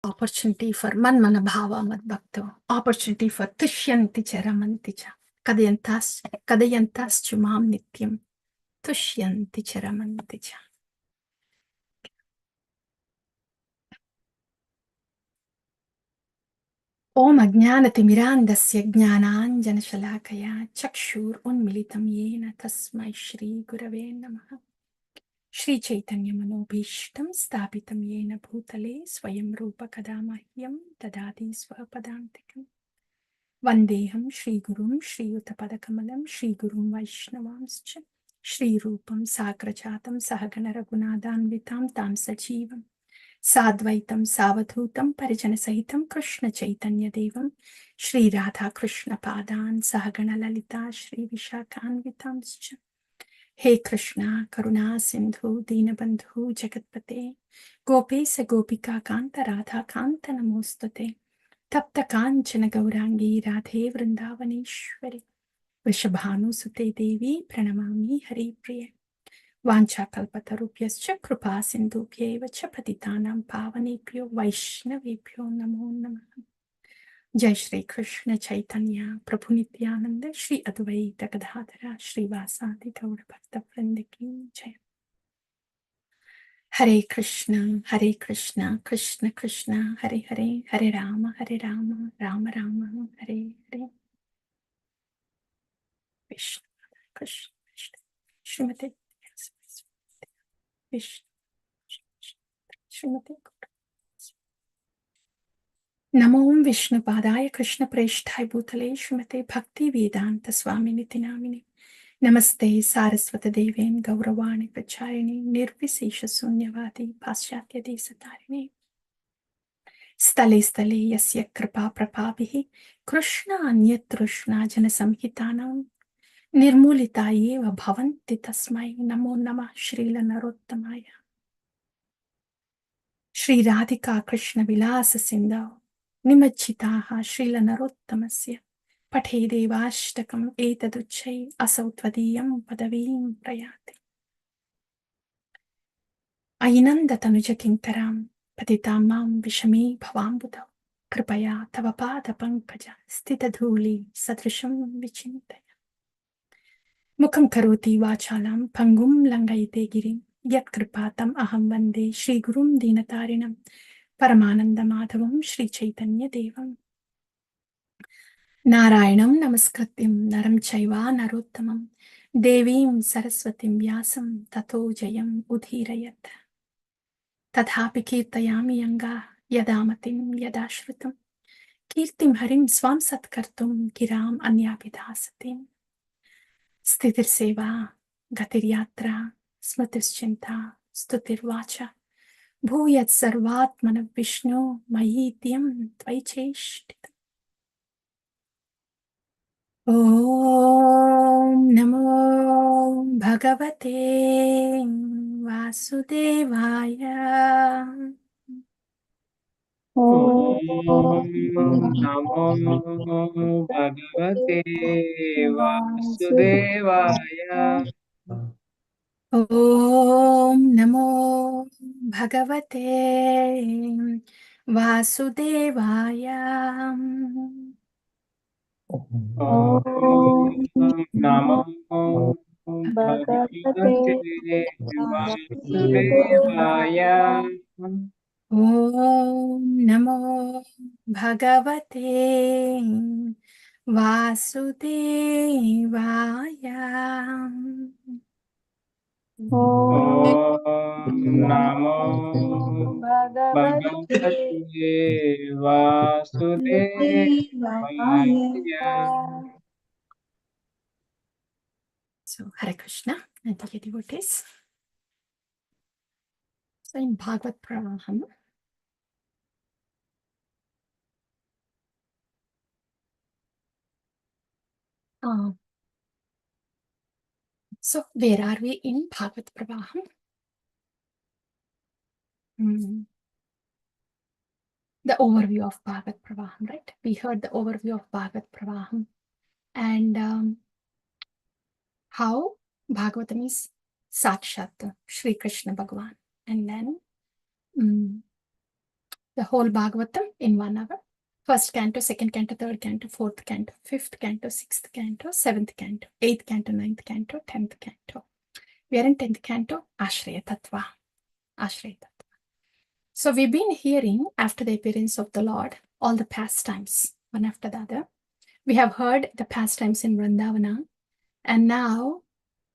opportunity for manmana bhava madbhakto, opportunity for tushyanti charamanti cha, kadayantas chumam nityam, tushyanti charamanti cha. Om ajnanatimirandasya jnananjanashalakaya chakshur unmilitam yena tasmai shri gurave namaha. Shri Chaitanya Manobhishtam Stapitam Yena Bhutale Swayam Rupa Kadamahyam Tadati Swapadantikam Vandeham Shri Gurum Shri Uttapadakamalam Shri Gurum Vaishnavamscha Shri Rupam Sakrachatam Sahagana Raghunadanvitam Tam Sajivam Sadvaitam Savadhutam Parijana Sahitam Krishna Chaitanya Devam Shri Radha Krishna Padan Sahagana Lalita Shri Vishakhanvitamscha. Hey Krishna, Karuna Sindhu, Dinabandhu, Jagatpate, Gopesa Gopika Kanta Radha Kanta Namostate, Tapta Kanchana Gaurangi Radhe Vrindavaneshwari, Vrishabhanu Sute Devi Pranamami Hari Priya, Vancha Kalpatarupyascha Krupa Sindhubhyeva Chapatitanam Pavanebhyo Vaishnavebhyo Namo Namaha. Jai Shri Krishna Chaitanya Prabhu Nityananda Shri Advaita Gadadhara Shri Vasadi Gaura Bhakta Vrinda Ki Jai. Hare Krishna Krishna Krishna Hare Hare Hare Rama Rama Rama Hare Hare. Vishnu Krishna Srimati Vishnu Srimati Namo Vishnu Padaya Krishna Preshthai Bhutale Srimate Bhakti Vedanta Swami Niti Namini Namaste Saraswata Devin Gauravani Pracharini Nirvisesha Sunyavadi Paschatya Desatarini Stale Stale Yasya Kripa Prabhavihi Krishna Anyatrushna Jana Samhitanam Nirmulita Eva Bhavanti Tasmai Namo Namah Srila Narottamaya Shri Radhika Krishna Vilasa Sindhu Nimachitaha Srila Narottamasya Pathe Devashtakam Etaduchai Asautvadiyam Padavim Prayati Ainanda Tanuja Kintaram Patitamam Vishami Bhavambuddha Kripaya Tavapada Pankaja Stita Dhuli Satrisham Vichintaya Mukam Karoti Vachalam Pangum Langayate Girim Yat Kripatam Aham Vande Shri Gurum Dinatarinam Paramananda Madhavam Shri Chaitanya Devam Narayanam Namaskrityam Naram Chaiva Narottamam Devim Saraswatim Vyasam Tato Jayam Udhirayat Tathapi Kirtayami Yanga Yadamatim Yadashrutam Kirtim Harim Swam Satkartum Giram Anyapidasatim Stitir Seva Gatir Yatra Smrtischinta Stutirvacha Bhuyat Sarvatmana Vishnu Mayityam Tvaicheshtitam Om Namo Bhagavate Vasudevaya. Om Namo Bhagavate Vasudevaya. Om Namo Bhagavate Vasudevaya. Om Namo Bhagavate Bhagavate Vasudevaya. Om Namo Bhagavate Vasudevaya. Om Namo Bhagavate Bhagavate Vasudevaya. So, Hare Krishna and dear devotees. So, in Bhagavad Pravaha, so where are we in Bhagavad Pravaha? The overview of Bhagavad Pravaha, right? We heard the overview of Bhagavad Pravaha and how Bhagavatam is Sakshat Shri Krishna Bhagavan. And then the whole Bhagavatam in 1 hour. First canto, second canto, third canto, fourth canto, fifth canto, sixth canto, seventh canto, eighth canto, ninth canto, 10th canto. We are in 10th canto, Ashraya Tattva. Ashraya Tattva. So we've been hearing after the appearance of the Lord, all the pastimes, one after the other. We have heard the pastimes in Vrindavana, and now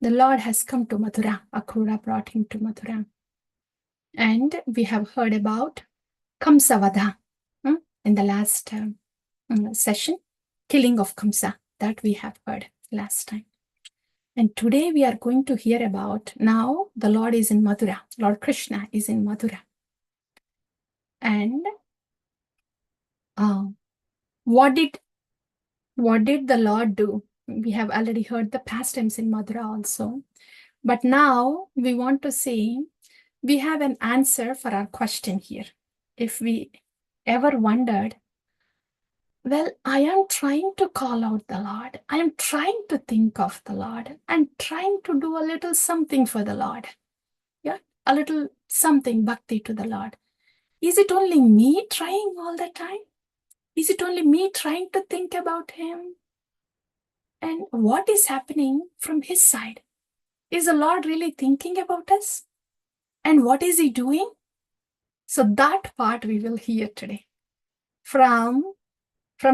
the Lord has come to Mathura. Akrura brought him to Mathura. And we have heard about Kamsavadha in the last session, killing of Kamsa, that we have heard last time. And today we are going to hear about, now the Lord is in Mathura, Lord Krishna is in Mathura. And what did the Lord do? We have already heard the pastimes in Mathura also. But now we want to see, we have an answer for our question here. If we ever wondered, well, I am trying to call out the Lord. I am trying to think of the Lord. I'm trying to do a little something for the Lord. Yeah, a little something bhakti to the Lord. Is it only me trying all the time? Is it only me trying to think about Him? And what is happening from His side? Is the Lord really thinking about us? And what is He doing? So that part we will hear today. From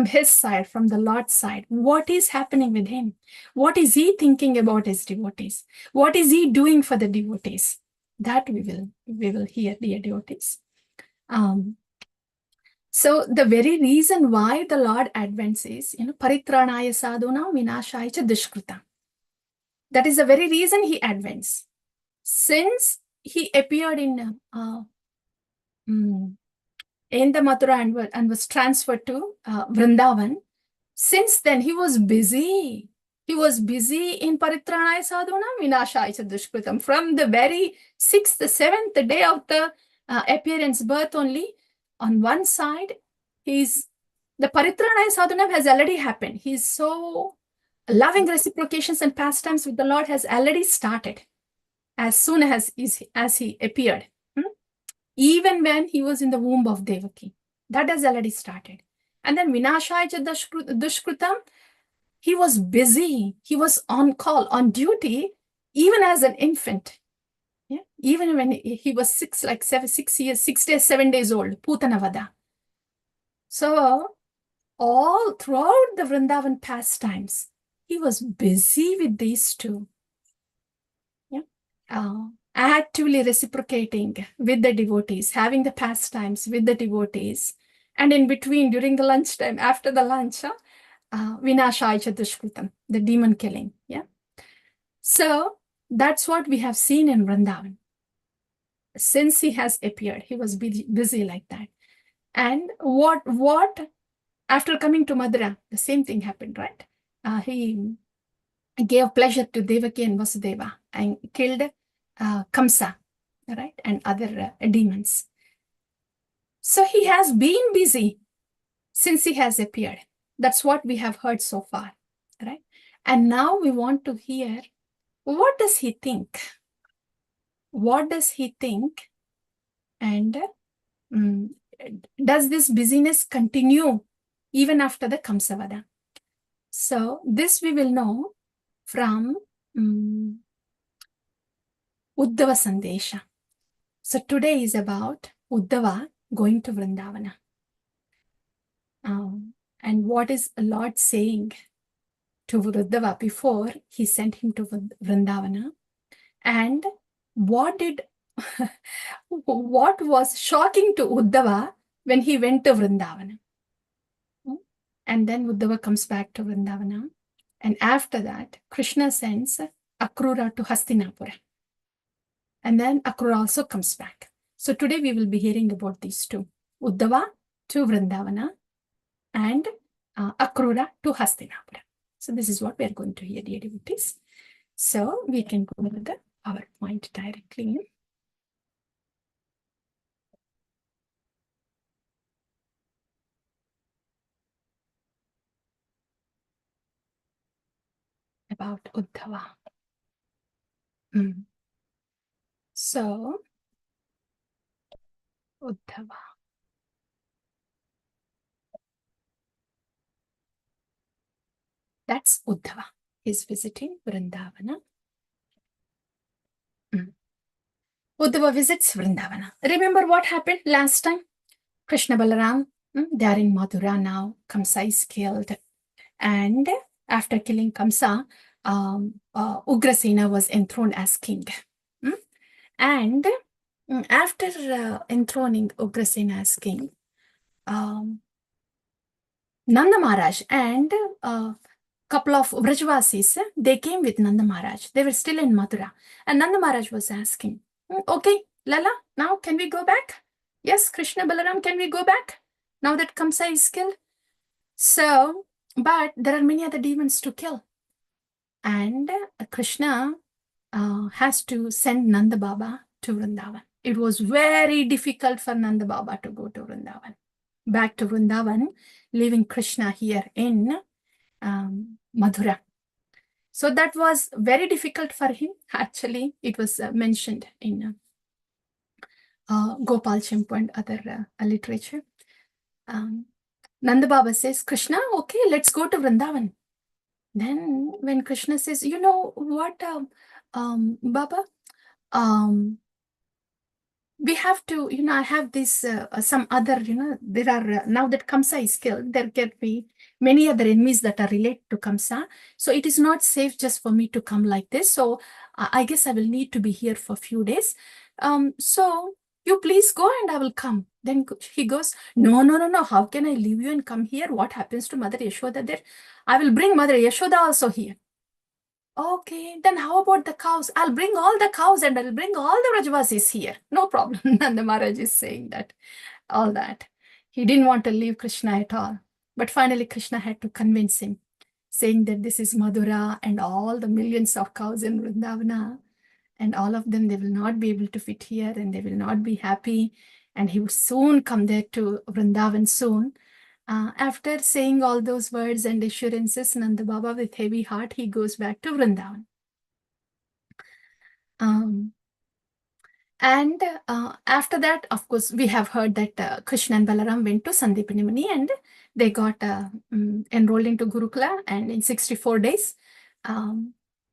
His side, from the Lord's side, what is happening with Him? What is He thinking about His devotees? What is He doing for the devotees? That we will hear, dear devotees. So the very reason why the Lord advents is, paritranaya sadhuna vinashaya cha dushkrita. That is the very reason He advents. Since He appeared in the Mathura and was transferred to Vrindavan, since then He was busy. He was busy in paritranaya sadhuna vinashaya cha dushkritam. From the very 6th, 7th day of the appearance, birth only, on one side, the paritranaya sadhana has already happened. He's so loving reciprocations and pastimes with the Lord has already started as soon as He appeared. Even when He was in the womb of Devaki, that has already started. And then vinashaya cha dushkritam, He was busy. He was on call, on duty, even as an infant. Yeah? Even when he was 6 days, 7 days old, Putanavada. So all throughout the Vrindavan pastimes, He was busy with these two. Yeah? Actively reciprocating with the devotees, having the pastimes with the devotees. And in between, during the lunchtime, after the lunch, vinashaya cha dushkritam, the demon killing. Yeah. So that's what we have seen in Vrindavan. Since He has appeared, He was busy like that. And what after coming to Mathura, the same thing happened, right? He gave pleasure to Devaki and Vasudeva and killed Kamsa, right, and other demons. So He has been busy since He has appeared. That's what we have heard so far, right? And now we want to hear, what does He think? What does He think? And does this busyness continue even after the Kamsavada? So this we will know from Uddhava Sandesha. So today is about Uddhava going to Vrindavana. And what is the Lord saying to Uddhava before He sent him to Vrindavana? And what was shocking to Uddhava when he went to Vrindavana? And then Uddhava comes back to Vrindavana. And after that, Krishna sends Akrura to Hastinapura. And then Akrura also comes back. So today we will be hearing about these two. Uddhava to Vrindavana and Akrura to Hastinapura. So this is what we are going to hear, dear devotees. So we can go with the PowerPoint directly. About Uddhava. So, Uddhava. That's Uddhava. He's visiting Vrindavana. Uddhava visits Vrindavana. Remember what happened last time? Krishna Balaram, they are in Mathura now. Kamsa is killed. And after killing Kamsa, Ugrasena was enthroned as king. And after enthroning Ugrasena as king, Nanda Maharaj and couple of Vrajvasis, they came with Nanda Maharaj. They were still in Mathura. And Nanda Maharaj was asking, okay, Lala, now can we go back? Yes, Krishna Balaram, can we go back? Now that Kamsa is killed? So, but there are many other demons to kill. And Krishna has to send Nanda Baba to Vrindavan. It was very difficult for Nanda Baba to go to Vrindavan. Back to Vrindavan, leaving Krishna here in Mathura. So that was very difficult for him. Actually, it was mentioned in Gopal Chimpu and other literature. Nanda Baba says, Krishna, okay, let's go to Vrindavan. Then when Krishna says, you know what, Baba, we have to, I have this, some other, there are, now that Kamsa is killed, there can be many other enemies that are related to Kamsa. So it is not safe just for me to come like this. So I guess I will need to be here for a few days. So you please go and I will come. Then he goes, no. How can I leave you and come here? What happens to Mother Yashoda there? I will bring Mother Yashoda also here. Okay, then how about the cows? I'll bring all the cows and I'll bring all the Rajvasis here. No problem. Nanda Maharaj is saying that, all that. He didn't want to leave Krishna at all. But finally, Krishna had to convince him, saying that this is Madhura and all the millions of cows in Vrindavana, and all of them, they will not be able to fit here and they will not be happy. And he would soon come there to Vrindavan soon. After saying all those words and assurances, Nanda Baba, with heavy heart, he goes back to Vrindavan. And after that, of course, we have heard that Krishna and Balaram went to Sandipani Muni and they got enrolled into Gurukula. And in 64 days,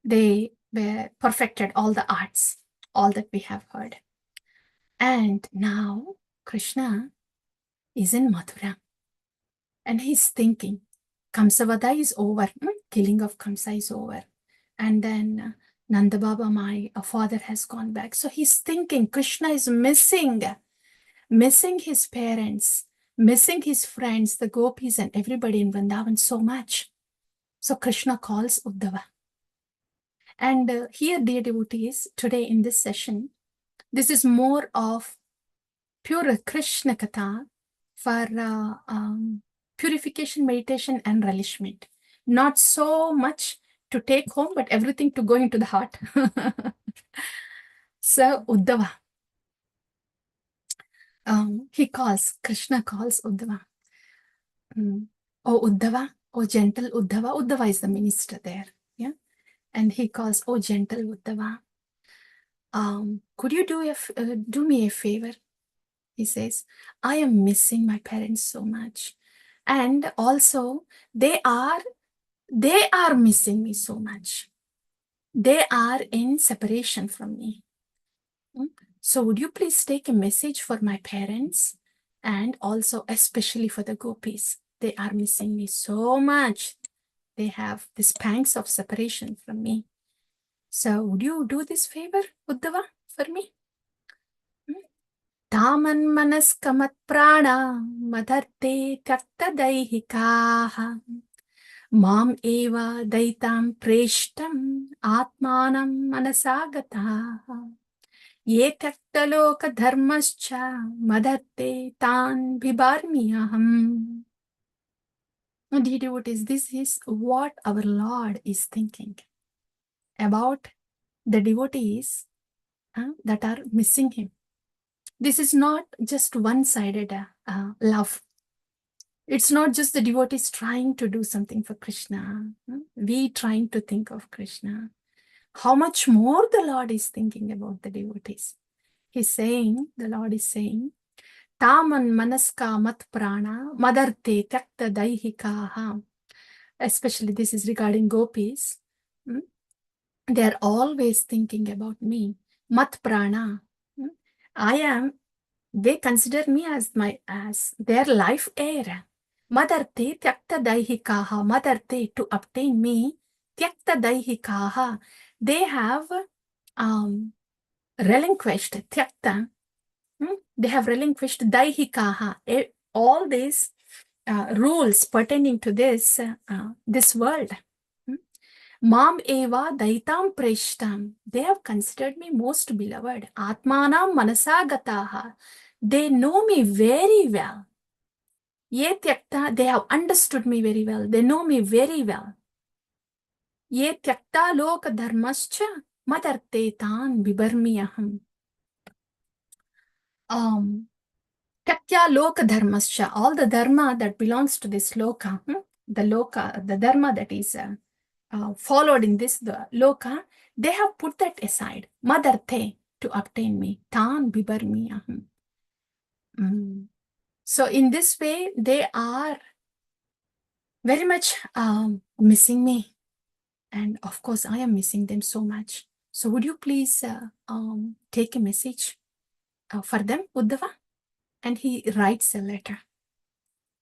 they were perfected all the arts, all that we have heard. And now Krishna is in Mathura. And he's thinking, Kamsavada is over, killing of Kamsa is over. And then Nanda Baba, my father, has gone back. So he's thinking Krishna is missing his parents, missing his friends, the gopis and everybody in Vrindavan so much. So Krishna calls Uddhava. And here, dear devotees, today in this session, this is more of pure Krishna Katha for purification, meditation, and relishment. Not so much to take home, but everything to go into the heart. So Uddhava, Krishna calls Uddhava. Oh Uddhava, oh gentle Uddhava. Uddhava is the minister there. Yeah. And he calls, oh gentle Uddhava. Could you do me a favor? He says, I am missing my parents so much. And also they are missing me so much. They are in separation from me. So would you please take a message for my parents and also especially for the gopis? They are missing me so much. They have these pangs of separation from me. So would you do this favor, Uddhava, for me? Taman manaskamat prana madharte tyakta daihikaha mam eva daitam preshtam atmanam manasagataha ye tyakta dharmascha madharte tan bhibarmiyaham. Dear devotees, this is what our Lord is thinking about the devotees that are missing him. This is not just one-sided love. It's not just the devotees trying to do something for Krishna. We trying to think of Krishna. How much more the Lord is thinking about the devotees. The Lord is saying, Taman manaska mat prana madarte tyakta daihikaha. especially this is regarding gopis. mm, They are always thinking about me. Mat prana. They consider me as their life air. Madarte tyakta daihikaha. Madarte, to obtain me. Tyakta daihikaha. They have relinquished tyakta. They have relinquished daihikaha. All these rules pertaining to this world. Mam eva daitam preshtam. They have considered me most beloved. Atmanam manasagataha. They know me very well. Ye tyakta, they have understood me very well. They know me very well. Ye tyakta loka dharmascha madarte tan bibarmiyaham. Tyakya loka dharmascha. All the dharma that belongs to this loka, the dharma that is followed in this loka, they have put that aside. Madarte, to obtain me. Tan bibarmiyaham. So in this way, they are very much missing me. And of course, I am missing them so much. So would you please take a message for them, Uddhava? And he writes a letter.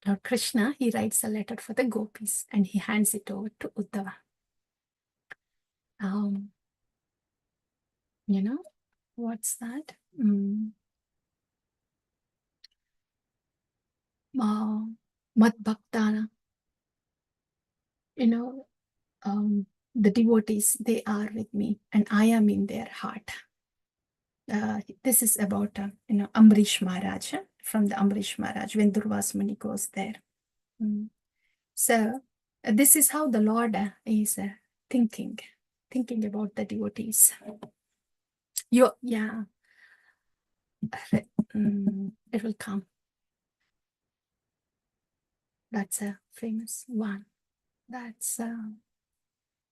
Lord Krishna, he writes a letter for the gopis and he hands it over to Uddhava. You know, what's that? Mad Bhaktana. You know, the devotees, they are with me and I am in their heart. This is about, Amrish Maharaj, from the Amrish Maharaj, when Durvas Muni goes there. So this is how the Lord is thinking about the devotees. Yeah, it will come. That's a famous one. That's,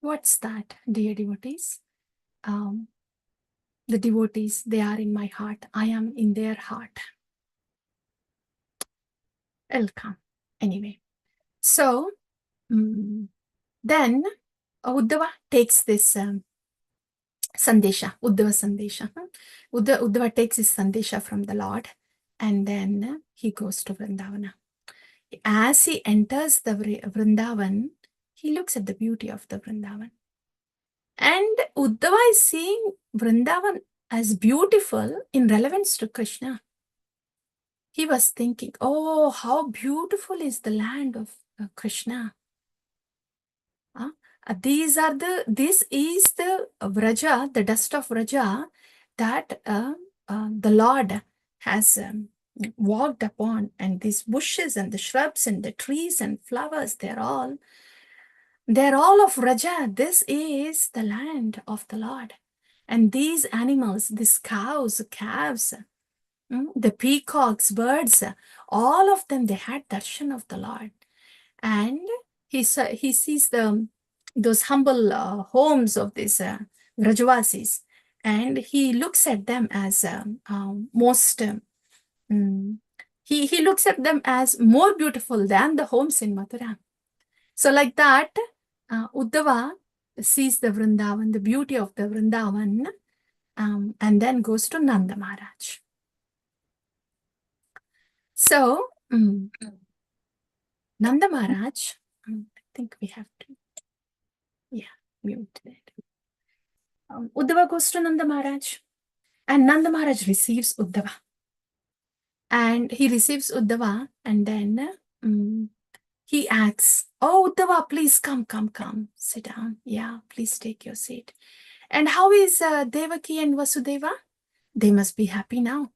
what's that, dear devotees? The devotees, they are in my heart. I am in their heart. It'll come. Anyway. So, then Uddhava takes this sandesha, Uddhava sandesha. Uddhava takes his sandesha from the Lord and then he goes to Vrindavana. As he enters the Vrindavan, he looks at the beauty of the Vrindavan. And Uddhava is seeing Vrindavan as beautiful in relevance to Krishna. He was thinking, oh, how beautiful is the land of Krishna. This is the Vraja, the dust of Vraja that the Lord has walked upon, and these bushes and the shrubs and the trees and flowers, they're all of Vraja. This is the land of the Lord. And these animals, these cows, calves, the peacocks, birds, all of them, they had darshan of the Lord. And he sees those humble homes of these Vrajavasis, and he looks at them as he looks at them as more beautiful than the homes in Mathura. So like that, Uddhava sees the Vrindavan, the beauty of the Vrindavan, and then goes to Nanda Maharaj. So, Nanda Maharaj, I think we have to, mute that. Uddhava goes to Nanda Maharaj, and Nanda Maharaj receives Uddhava. And he receives Uddhava, and then he asks, oh, Uddhava, please come, sit down. Yeah, please take your seat. And how is Devaki and Vasudeva? They must be happy now.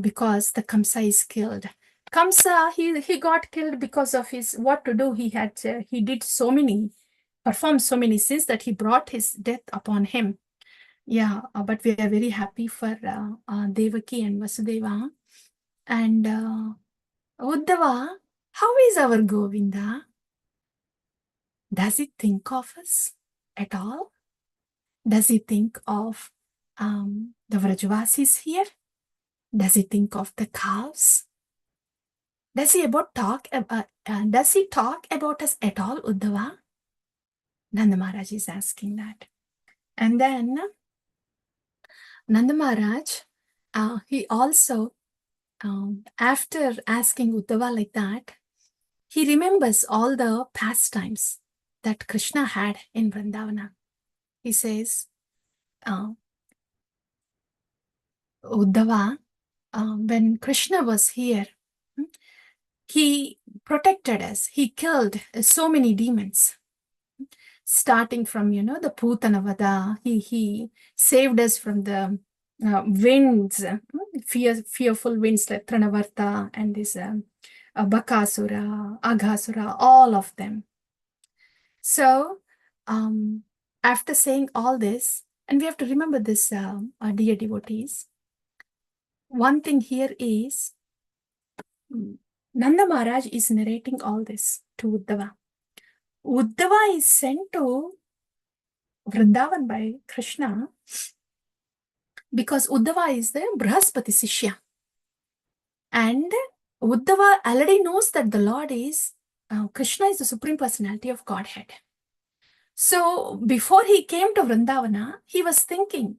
Because the Kamsa is killed. Kamsa, he got killed because of his what to do. He performed so many sins that he brought his death upon him. Yeah, but we are very happy for Devaki and Vasudeva. And Uddhava, how is our Govinda? Does he think of us at all? Does he think of the Vrajavasis here? Does he think of the cows? Does he talk about us at all, Uddhava? Nanda Maharaj is asking that. And then Nanda Maharaj, he also, after asking Uddhava like that, he remembers all the pastimes that Krishna had in Vrindavana. He says, Uddhava, when Krishna was here, he protected us. He killed so many demons. Starting from, the Putanavada, he saved us from the winds, fearful winds like Tranavarta and this Bakasura, Aghasura, all of them. So, after saying all this, and we have to remember this, dear devotees, one thing here is, Nanda Maharaj is narrating all this to Uddhava. Uddhava is sent to Vrindavan by Krishna because Uddhava is the Brahaspati Sishya. And Uddhava already knows that the Lord is, Krishna is the Supreme Personality of Godhead. So before he came to Vrindavana, he was thinking,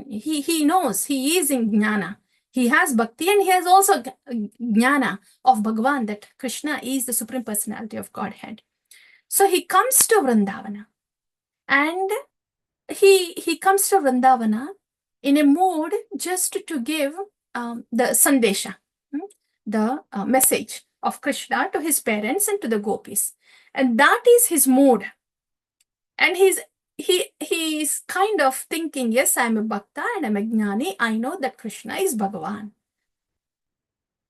he knows, he is in Jnana. He has Bhakti and he has also Jnana of Bhagavan, that Krishna is the Supreme Personality of Godhead. So he comes to Vrindavana and he comes to Vrindavana in a mood just to give the Sandesha, the message of Krishna to his parents and to the gopis. And that is his mood. And he's kind of thinking, yes, I'm a Bhakta and I'm a Jnani. I know that Krishna is Bhagavan.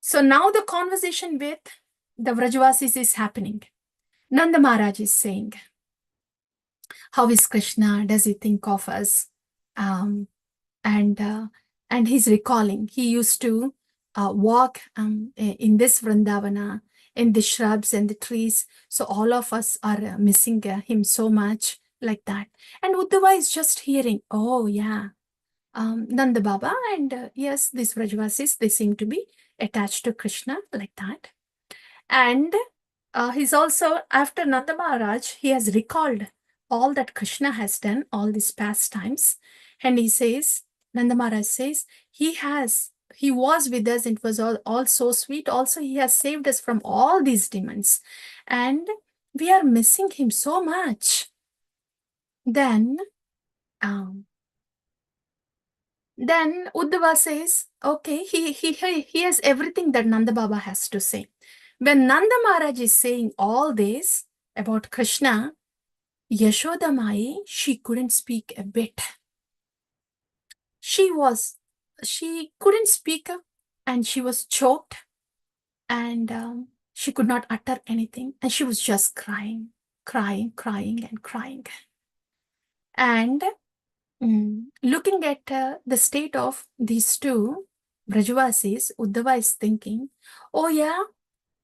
So now the conversation with the Vrajavasis is happening. Nanda Maharaj is saying, how is Krishna? Does he think of us? And he's recalling, he used to walk in this Vrindavana, in the shrubs and the trees. So all of us are missing him so much, like that. And Uddhava is just hearing, oh yeah, Nanda Baba and yes, these Vrajavasis, they seem to be attached to Krishna, like that. And he's also, after Nanda Maharaj, he has recalled all that Krishna has done, all these pastimes. And he says, Nanda Maharaj says, he was with us, it was all so sweet. Also, he has saved us from all these demons. And we are missing him so much. Then Uddhava says, okay, he has everything that Nanda Baba has to say. When Nanda Maharaj is saying all this about Krishna, Yashoda Mai, she couldn't speak a bit. She couldn't speak and she was choked and she could not utter anything. And she was just crying. And looking at the state of these two Brajavasis, Uddhava is thinking, oh yeah,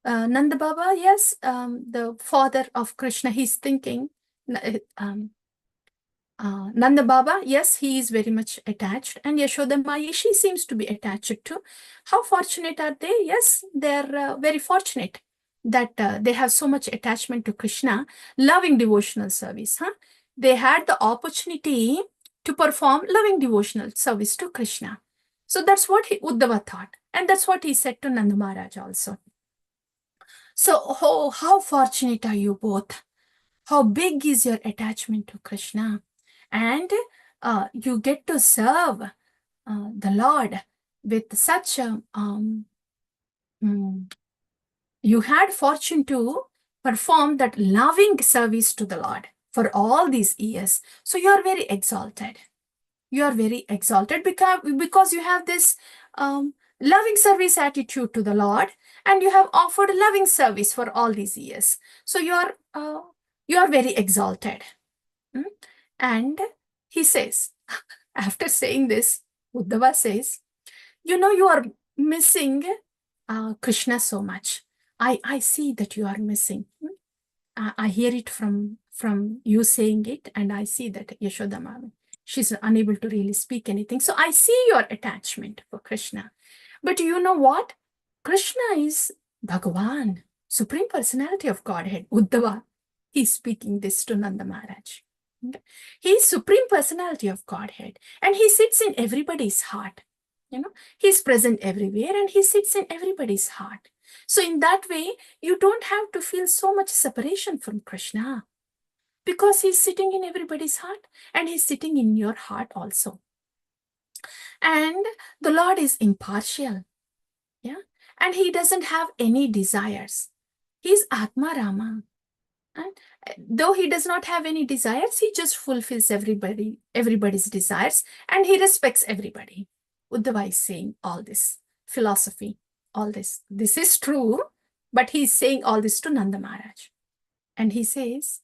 Nanda Baba, yes, the father of Krishna, he's thinking, Nanda Baba, yes, he is very much attached. And Yashoda Mai, she seems to be attached to. How fortunate are they? Yes, they're very fortunate that they have so much attachment to Krishna, loving devotional service. They had the opportunity to perform loving devotional service to Krishna. So that's what Uddhava thought. And that's what he said to Nanda Maharaj also. So how fortunate are you both? How big is your attachment to Krishna? And you get to serve the Lord with such a, you had fortune to perform that loving service to the Lord for all these years. So you are very exalted. You are very exalted because you have this loving service attitude to the Lord, and you have offered loving service for all these years. So you are very exalted. And he says, after saying this, Uddhava says, you are missing Krishna so much. I see that you are missing. I hear it from you saying it, and I see that Yashoda Mama, she's unable to really speak anything. So I see your attachment for Krishna. But you know what? Krishna is Bhagavan, Supreme Personality of Godhead, Uddhava, he's speaking this to Nanda Maharaj. He's Supreme Personality of Godhead, and he sits in everybody's heart. He's present everywhere and he sits in everybody's heart. So in that way, you don't have to feel so much separation from Krishna, because he's sitting in everybody's heart and he's sitting in your heart also. And the Lord is impartial. Yeah. And he doesn't have any desires. He's Atma Rama. And though he does not have any desires, he just fulfills everybody's desires, and he respects everybody. Uddhava is saying all this philosophy, all this. This is true, but he's saying all this to Nanda Maharaj. And he says,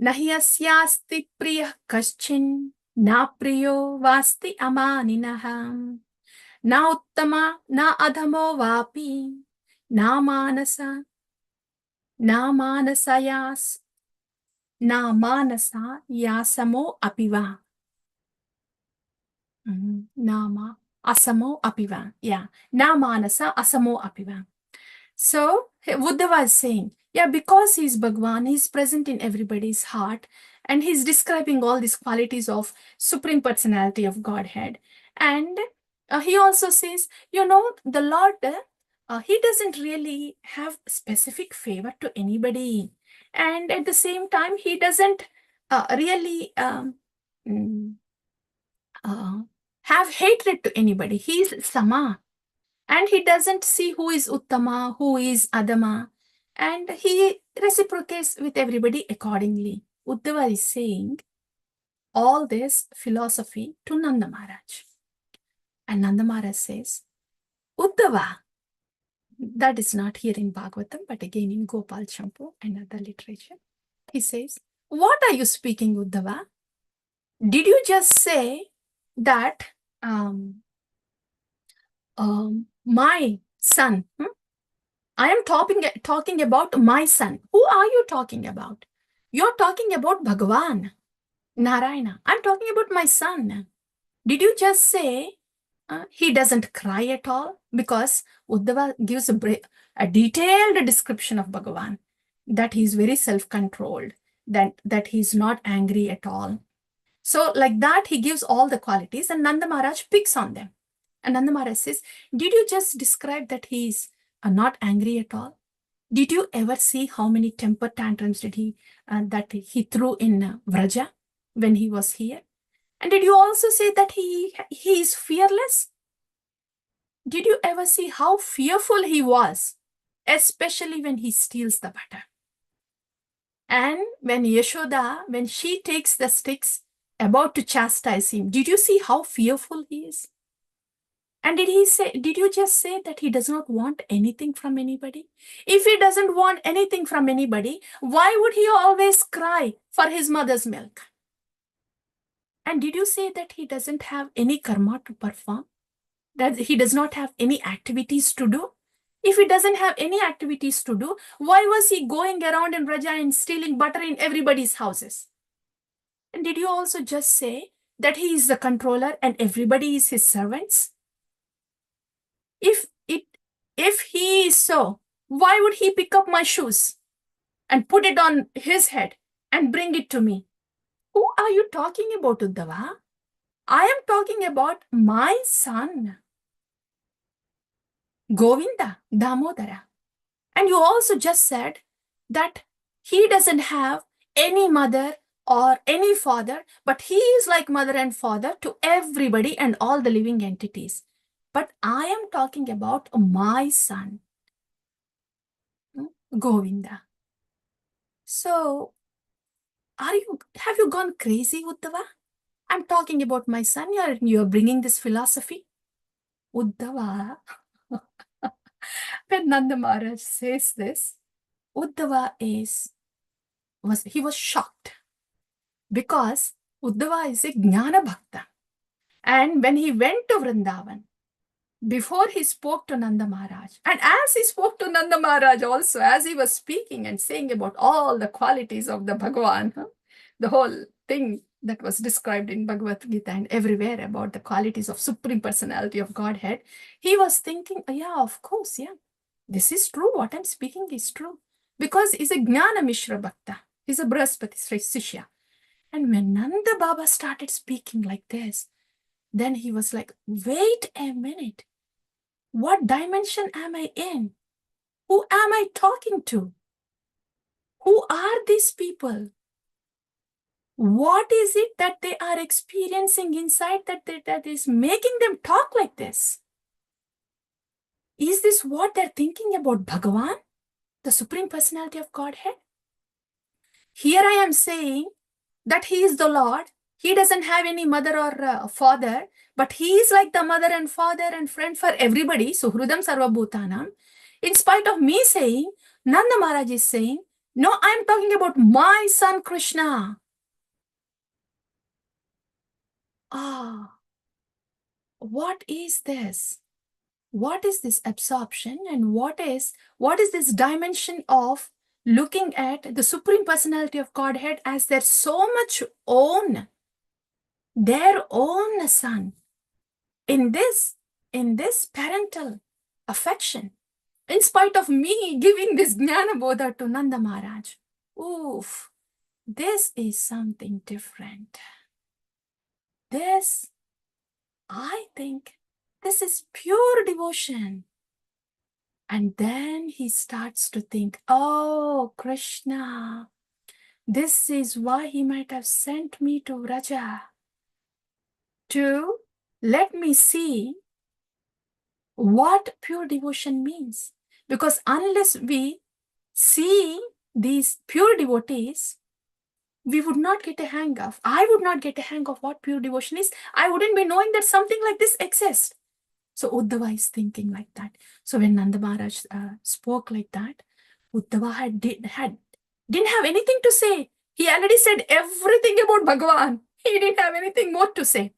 Nahi asyasti priya kaschin, na priyo vasti amaninaham, na uttama, na adhamo vapi, na manasa, na manasayas, na manasa yasamo apiva. Nama asamo apiva. Yeah. Na manasa asamo apiva. So Uddhava is saying, yeah, because he's Bhagwan, he's present in everybody's heart, and he's describing all these qualities of Supreme Personality of Godhead. And he also says, the Lord, he doesn't really have specific favor to anybody. And at the same time, he doesn't really have hatred to anybody. He's Sama. And he doesn't see who is Uttama, who is Adama. And he reciprocates with everybody accordingly. Uddhava is saying all this philosophy to Nanda Maharaj. And Nanda Maharaj says, Uddhava, that is not here in Bhagavatam, but again in Gopal Champu and other literature. He says, what are you speaking, Uddhava? Did you just say that my son, I am talking about my son. Who are you talking about? You're talking about Bhagavan, Narayana. I'm talking about my son. Did you just say he doesn't cry at all? Because Uddhava gives a detailed description of Bhagavan, that he's very self-controlled, that he's not angry at all. So like that, he gives all the qualities, and Nanda Maharaj picks on them. And Nanda Maharaj says, did you just describe that he's not angry at all? Did you ever see how many temper tantrums that he threw in Vraja when he was here? And did you also say that he is fearless? Did you ever see how fearful he was, especially when he steals the butter? And when Yashoda, when she takes the sticks about to chastise him, did you see how fearful he is? And did you just say that he does not want anything from anybody? If he doesn't want anything from anybody, why would he always cry for his mother's milk? And did you say that he doesn't have any karma to perform? That he does not have any activities to do? If he doesn't have any activities to do, why was he going around in Raja and stealing butter in everybody's houses? And did you also just say that he is the controller and everybody is his servants? If he is so, why would he pick up my shoes and put it on his head and bring it to me? Who are you talking about, Uddhava? I am talking about my son, Govinda, Damodara. And you also just said that he doesn't have any mother or any father, but he is like mother and father to everybody and all the living entities. But I am talking about my son, Govinda. So, have you gone crazy, Uddhava? I'm talking about my son. You're bringing this philosophy. Uddhava, when Nanda Maharaj says this, Uddhava was shocked, because Uddhava is a Jnana Bhakta. And when he went to Vrindavan, before he spoke to Nanda Maharaj, and as he spoke to Nanda Maharaj also, as he was speaking and saying about all the qualities of the Bhagavan, the whole thing that was described in Bhagavad Gita and everywhere about the qualities of Supreme Personality of Godhead, he was thinking, yeah, of course, yeah. This is true. What I'm speaking is true. Because he's a Jnana Mishra Bhakta. He's a Brahaspati Sishya. And when Nanda Baba started speaking like this, then he was like, wait a minute. What dimension am I in? Who am I talking to? Who are these people? What is it that they are experiencing inside that is making them talk like this? Is this what they're thinking about Bhagavan, the Supreme Personality of Godhead? Here I am saying that he is the Lord. He doesn't have any mother or father, but he is like the mother and father and friend for everybody. Suhrudam Sarvabhutanam. In spite of me saying, Nanda Maharaj is saying, no, I'm talking about my son Krishna. Ah, what is this? What is this absorption, and what is this dimension of looking at the Supreme Personality of Godhead as their so much own, their own son in this parental affection, in spite of me giving this Jnana Bodha to Nanda Maharaj? Oof, this is something different. This, I think, this is pure devotion. And then he starts to think, oh, Krishna, this is why he might have sent me to Vraja, to let me see what pure devotion means. Because unless we see these pure devotees, we would not get a hang of, I would not get a hang of what pure devotion is. I wouldn't be knowing that something like this exists. So Uddhava is thinking like that. So when Nanda Maharaj spoke like that, Uddhava didn't have anything to say. He already said everything about Bhagavan. He didn't have anything more to say.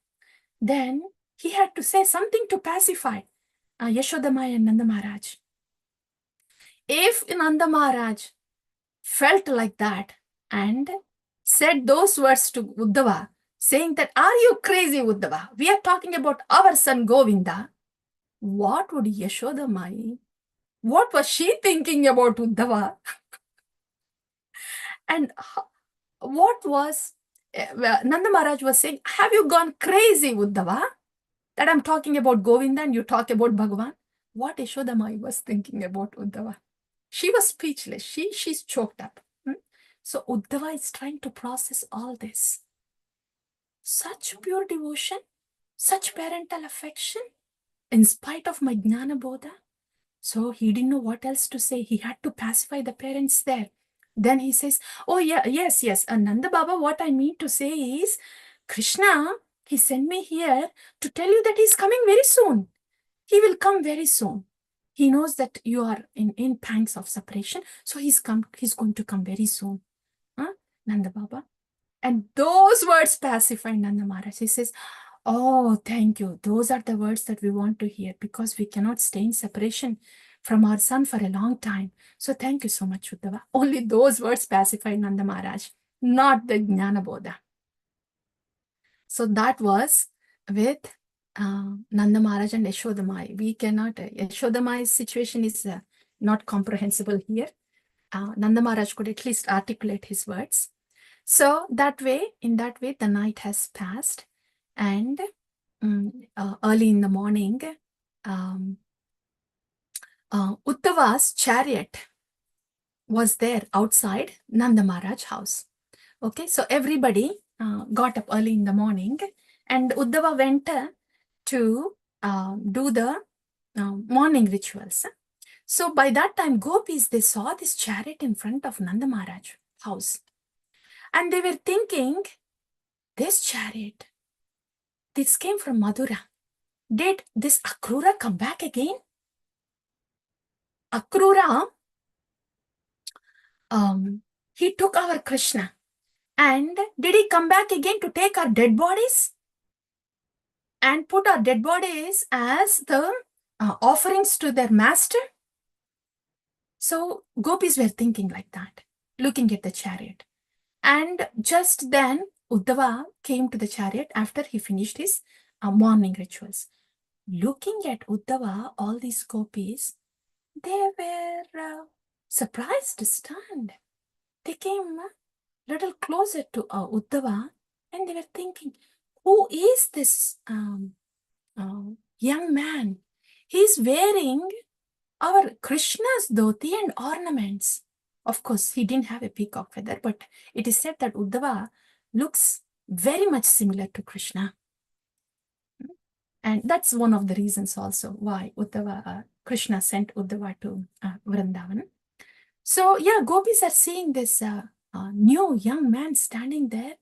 Then he had to say something to pacify Yashodamaya and Nanda Maharaj. If Nanda Maharaj felt like that and said those words to Uddhava, saying that, are you crazy, Uddhava? We are talking about our son Govinda. What would Yashoda Mai, what was she thinking about Uddhava? And what was, Nanda Maharaj was saying, have you gone crazy, Uddhava? That I'm talking about Govinda and you talk about Bhagavan? What Yashoda Mai was thinking about Uddhava? She was speechless. She's choked up. So Uddhava is trying to process all this. Such pure devotion, such parental affection, in spite of my Jnana Bodha. So he didn't know what else to say. He had to pacify the parents there. Then he says, oh yeah, yes, Nanda Baba, what I mean to say is, Krishna, he sent me here to tell you that he's coming very soon. He will come very soon. He knows that you are in pangs of separation. So he's going to come very soon. Nanda Baba. And those words pacify Nanda Maharaj. He says, oh, thank you. Those are the words that we want to hear, because we cannot stay in separation from our son for a long time. So thank you so much, Uddhava. Only those words pacify Nanda Maharaj, not the Jnana Bodha. So that was with Nanda Maharaj and Yashodamai. We cannot, Yashodamai's situation is not comprehensible here. Nanda Maharaj could at least articulate his words. So in that way, the night has passed, and early in the morning, Uddhava's chariot was there outside Nanda Maharaj house. Okay, so everybody got up early in the morning, and Uddhava went to do the morning rituals. So by that time, gopis, they saw this chariot in front of Nanda Maharaj house. And they were thinking, this chariot, this came from Madura. Did this Akrura come back again? Akrura, he took our Krishna. And did he come back again to take our dead bodies? And put our dead bodies as the offerings to their master? So gopis were thinking like that, looking at the chariot. And just then, Uddhava came to the chariot after he finished his morning rituals. Looking at Uddhava, all these gopis, they were surprised, stunned. They came a little closer to Uddhava, and they were thinking, who is this young man? He's wearing our Krishna's dhoti and ornaments. Of course, he didn't have a peacock feather, but it is said that Uddhava looks very much similar to Krishna. And that's one of the reasons also why Krishna sent Uddhava to Vrindavan. So yeah, gopis are seeing this new young man standing there,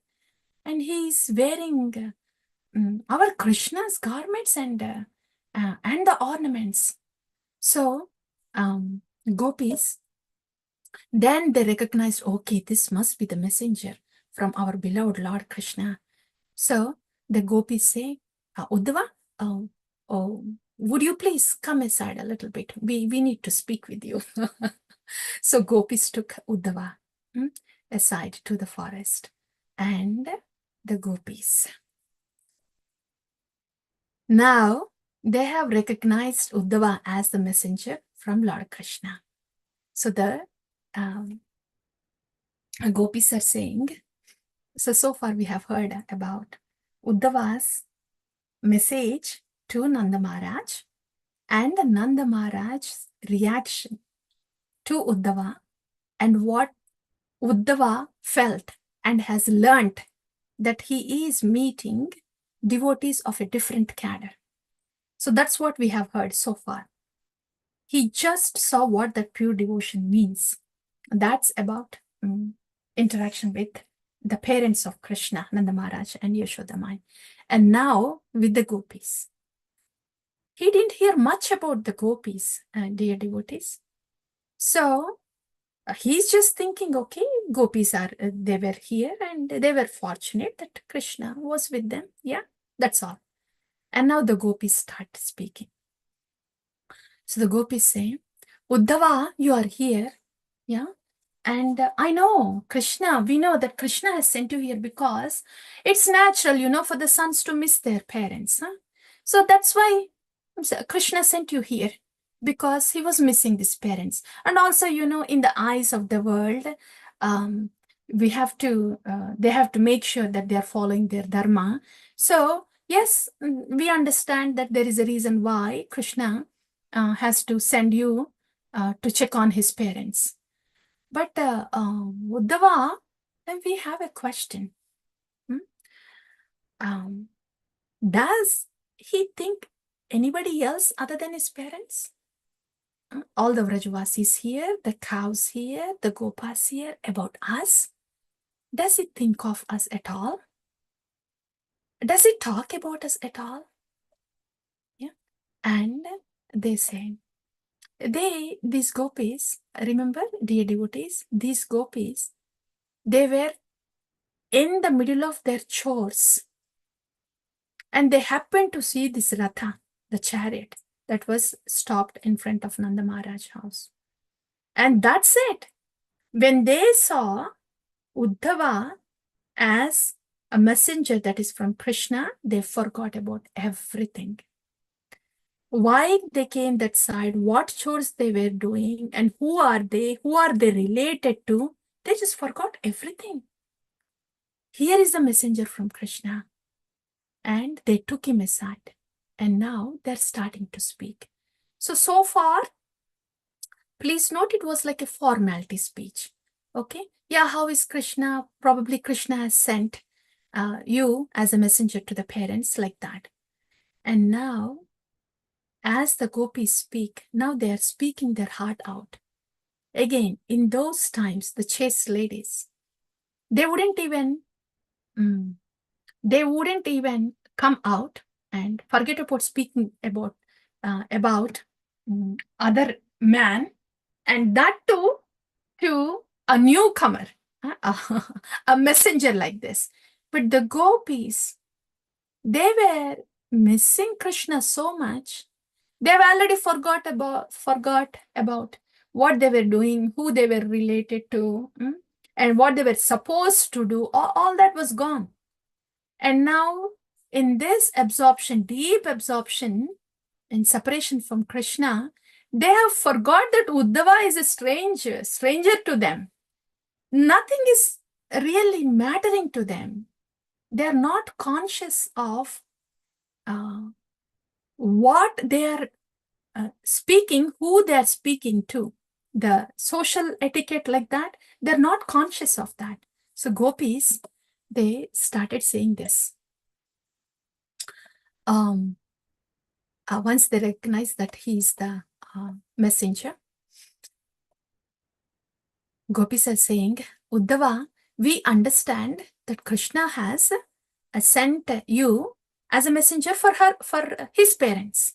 and he's wearing our Krishna's garments and the ornaments. So gopis, then they recognized, okay, this must be the messenger from our beloved Lord Krishna. So the gopis say, Uddhava, would you please come aside a little bit? We need to speak with you. So gopis took Uddhava aside to the forest, and the gopis. Now they have recognized Uddhava as the messenger from Lord Krishna. So the gopis are saying, so far we have heard about Uddhava's message to Nanda Maharaj and Nanda Maharaj's reaction to Uddhava and what Uddhava felt and has learnt, that he is meeting devotees of a different cadre. So that's what we have heard so far. He just saw what that pure devotion means. That's about interaction with the parents of Krishna, Nanda Maharaj and Yashodamai. And now with the gopis. He didn't hear much about the gopis, dear devotees. So he's just thinking, okay, gopis they were here and they were fortunate that Krishna was with them. Yeah, that's all. And now the gopis start speaking. So the gopis say, Uddhava, you are here. Yeah. And I know Krishna, we know that Krishna has sent you here because it's natural, for the sons to miss their parents. Huh? So that's why Krishna sent you here, because he was missing his parents. And also, in the eyes of the world, they have to make sure that they are following their dharma. So yes, we understand that there is a reason why Krishna has to send you to check on his parents. But Uddhava, then we have a question. Does he think anybody else other than his parents? All the Vrajavasis here, the cows here, the Gopas here, about us? Does he think of us at all? Does he talk about us at all? Yeah. And they say, these gopis, remember, dear devotees, these gopis, they were in the middle of their chores, and they happened to see this Ratha, the chariot, that was stopped in front of Nanda Maharaj's house. And that's it. When they saw Uddhava as a messenger that is from Krishna, they forgot about everything. Why they came that side, what chores they were doing, and who are they related to, they just forgot everything. Here is the messenger from Krishna. And they took him aside. And now they're starting to speak. So far, please note it was like a formality speech. Okay? Yeah, how is Krishna? Probably Krishna has sent you as a messenger to the parents, like that. And now, as the gopis speak, now they are speaking their heart out. Again, in those times, the chaste ladies, they wouldn't even come out and forget about speaking about other man, and that too to a newcomer, a messenger like this. But the gopis, they were missing Krishna so much, they've already forgot about what they were doing, who they were related to, and what they were supposed to do. All that was gone. And now, in this absorption, deep absorption, in separation from Krishna, They have forgot that Uddhava is a stranger to them. Nothing is really mattering to them. They are not conscious of what they are speaking, who they are speaking to. The social etiquette like that, they're not conscious of that. So gopis, they started saying this. Once they recognize that he is the messenger, gopis are saying, Uddhava, we understand that Krishna has sent you as a messenger for his parents.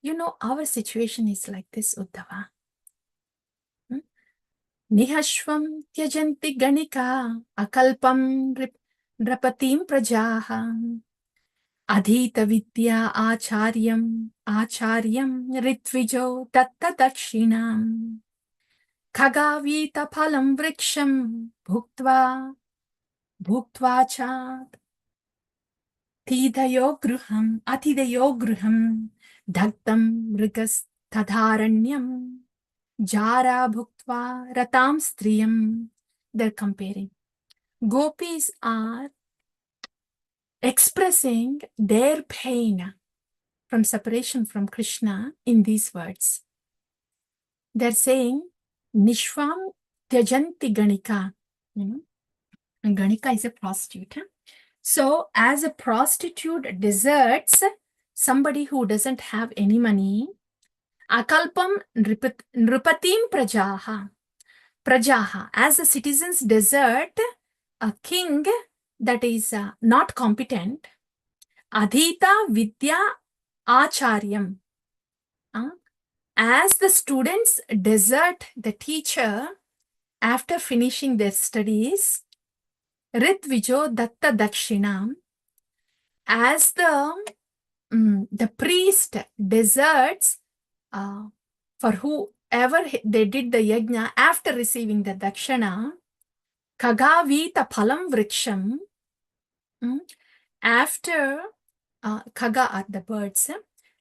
You know, our situation is like this, Uddhava. Nihashvam tyajanti ganika akalpam nrapatim prajaha adhita vidya acharyam ritvijo tatta dakshinam khagavita phalam vriksham bhuktva chat atidayo gruham dhaktam mrigas tadharanyam jara bhuktva ratam striyam. They're comparing. Gopis are expressing their pain from separation from Krishna in these words. They're saying, Nishvam tyajanti ganika. And ganika is a prostitute. So, as a prostitute deserts somebody who doesn't have any money, akalpam nrupatim prajaha. Prajaha, as the citizens desert a king that is not competent, adhita vidya acharyam. As the students desert the teacher after finishing their studies, ritvijo datta dakshinam, as the priest deserts for whoever they did the yajna after receiving the dakshana, kagavita phalam vriksham, after kaga are the birds,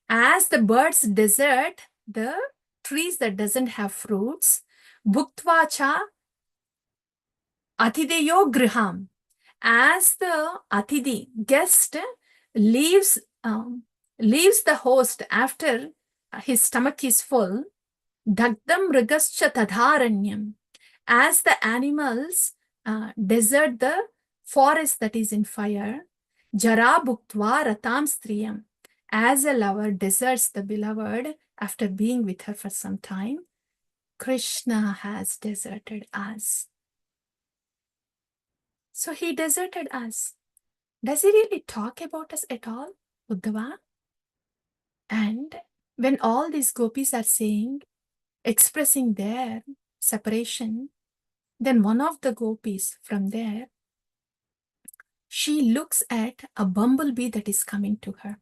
as the birds desert the trees that doesn't have fruits, bhuktvacha atideyo griham, as the atidi guest leaves the host after his stomach is full, dagdam mrigascha tadharanyam, as the animals desert the forest that is in fire, jara bhuktva ratam striyam, as a lover deserts the beloved after being with her for some time, Krishna has deserted us. So he deserted us. Does he really talk about us at all, Uddhava? And when all these gopis are saying, expressing their separation, then one of the gopis from there, she looks at a bumblebee that is coming to her.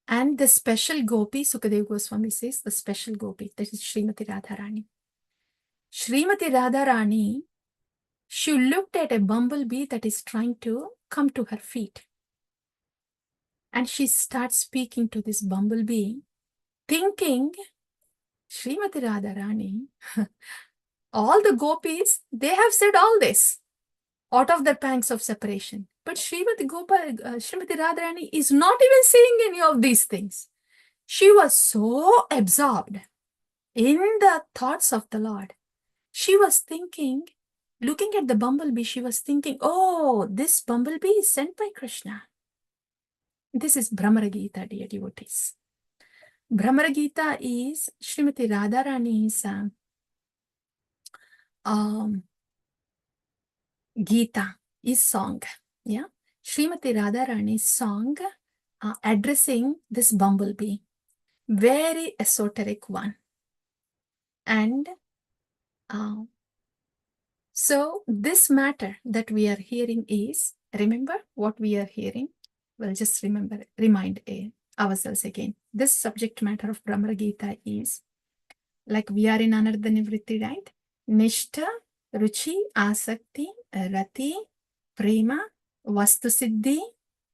And the special gopi, Sukadeva Goswami says, the special gopi, that is Srimati Radharani. Srimati Radharani, she looked at a bumblebee that is trying to come to her feet. And she starts speaking to this bumblebee, thinking, Srimati Radharani, all the gopis, they have said all this out of their pangs of separation. But Srimati Radharani is not even saying any of these things. She was so absorbed in the thoughts of the Lord. She was thinking, looking at the bumblebee, she was thinking, oh, this bumblebee is sent by Krishna. This is Brahmara Gita, dear devotees. Brahmara Gita is Srimati Radharani's Gita, is song. Yeah, Srimati Radharani's song addressing this bumblebee. Very esoteric one. And so this matter that we are hearing is, remember what we are hearing? Well, just remind ourselves again. This subject matter of Brahmara Gita is, like we are in Anartha Nivritti, right? Nishtha, Ruchi, Asakti, Rati, Prema, Vastu Siddhi,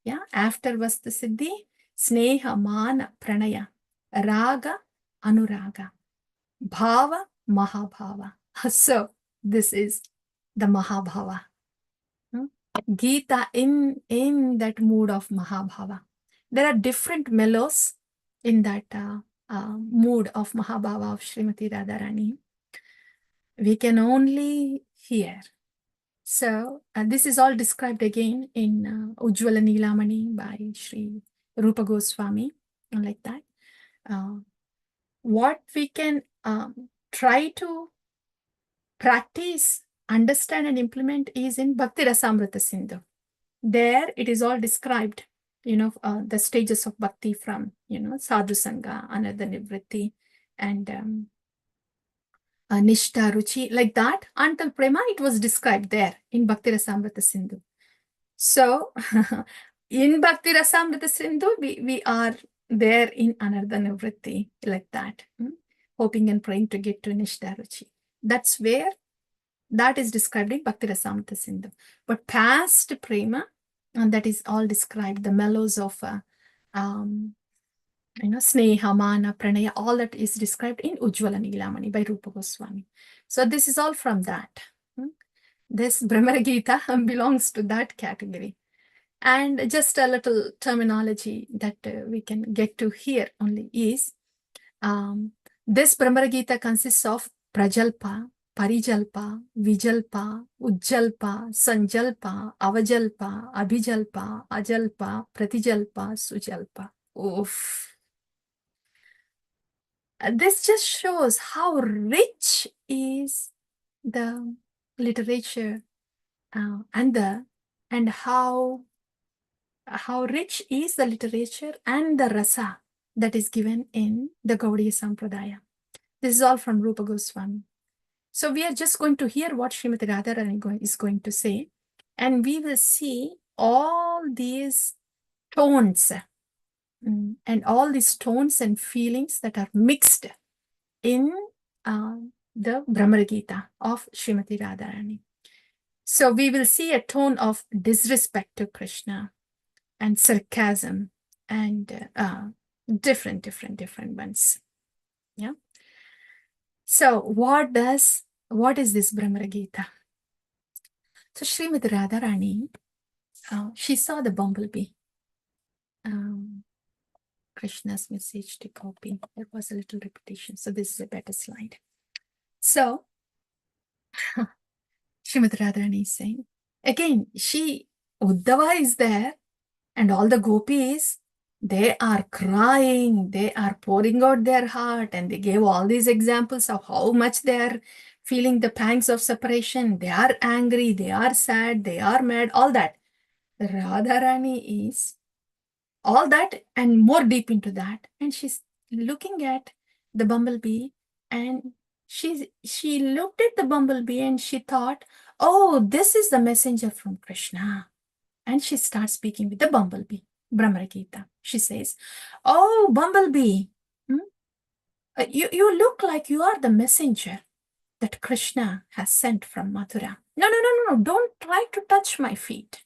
yeah, after Vastu Siddhi, Sneha, Mana, Pranaya, Raga, Anuraga. Bhava, Mahabhava. So this is the Mahabhava. Gita in that mood of Mahabhava. There are different mellows in that mood of Mahabhava of Srimati Radharani. We can only hear. So this is all described again in Ujjvala Nilamani by Sri Rupa Goswami, like that. What we can try to practice, understand and implement is in Bhakti Rasamrita Sindhu. There it is all described, the stages of bhakti from, sadhu sangha, anartha nivritti, and nishta ruchi, like that, until prema, it was described there in Bhakti Rasamrita Sindhu. So in Bhakti Rasamrita Sindhu, we are there in anartha nivritti, like that, hoping and praying to get to nishta ruchi. That's where that is described in Bhakti Rasamrita Sindhu. But past prema, and that is all described, the mellows of Sneha, Mana, Pranaya, all that is described in Ujjvala Nilamani by Rupa Goswami. So this is all from that. This Brahma Gita belongs to that category. And just a little terminology that we can get to here only is, this Brahma Gita consists of Prajalpa, Parijalpa, Vijalpa, Ujjalpa, Sanjalpa, Avajalpa, Abhijalpa, Ajalpa, Pratijalpa, Sujalpa. Oof. This just shows how rich is the literature and how rich is the literature and the rasa that is given in the Gaudiya Sampradaya. This is all from Rupa Goswami. So we are just going to hear what Srimati Radharani is going to say, and we will see all these tones and all these tones and feelings that are mixed in the Brahma Gita of Srimati Radharani. So we will see a tone of disrespect to Krishna and sarcasm and different ones. Yeah. So what is this Brahma Gita? So Srimati Radharani, she saw the bumblebee. Krishna's message to Gopi. There was a little repetition, so this is a better slide. So Srimati Radharani is saying, again, Uddhava is there, and all the gopis, they are crying, they are pouring out their heart, and they gave all these examples of how much they are feeling the pangs of separation. They are angry, they are sad, they are mad, all that. Radharani is all that and more deep into that. And she's looking at the bumblebee, and she looked at the bumblebee and she thought, oh, this is the messenger from Krishna. And she starts speaking with the bumblebee, Brahma Gita. She says, oh, bumblebee, you look like you are the messenger that Krishna has sent from Mathura. No, don't try to touch my feet.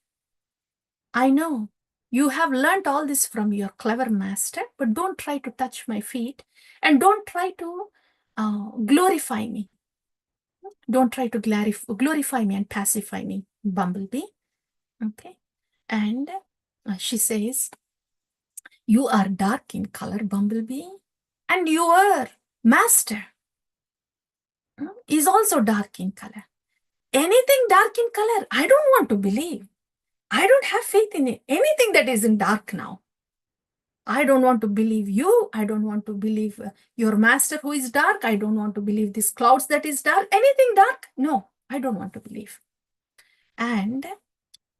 I know you have learnt all this from your clever master, but don't try to touch my feet and don't try to glorify me. Don't try to glorify me and pacify me, bumblebee. Okay. And she says, you are dark in color, bumblebee, and your master is also dark in color. Anything dark in color, I don't want to believe. I don't have faith in it. Anything that is in dark now. I don't want to believe you. I don't want to believe your master who is dark. I don't want to believe these clouds that is dark. Anything dark? No, I don't want to believe. And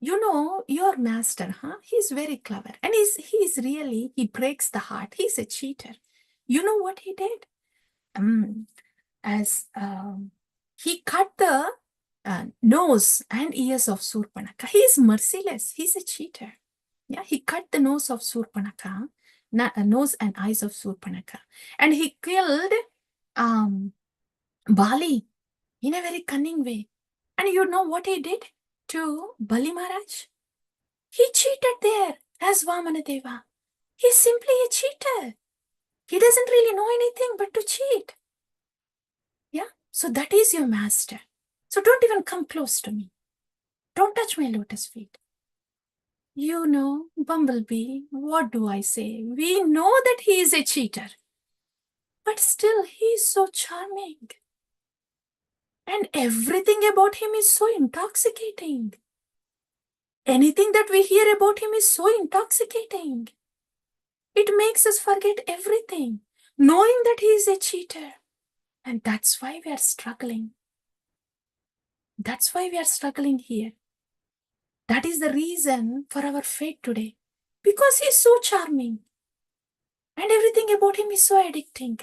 your master, he's very clever. And he breaks the heart. He's a cheater. You know what he did? He cut the nose and ears of Surpanaka. He is merciless. He's a cheater. Yeah, he cut the nose of Surpanaka, nose and eyes of Surpanaka. And he killed Bali in a very cunning way. And you know what he did to Bali Maharaj? He cheated there as Vamanadeva. He's simply a cheater. He doesn't really know anything but to cheat. Yeah. So that is your master. So don't even come close to me. Don't touch my lotus feet. You know, Bumblebee, what do I say? We know that he is a cheater. But still, he is so charming. And everything about him is so intoxicating. Anything that we hear about him is so intoxicating. It makes us forget everything, knowing that he is a cheater. And that's why we are struggling. That's why we are struggling here. That is the reason for our fate today. Because he is so charming. And everything about him is so addicting.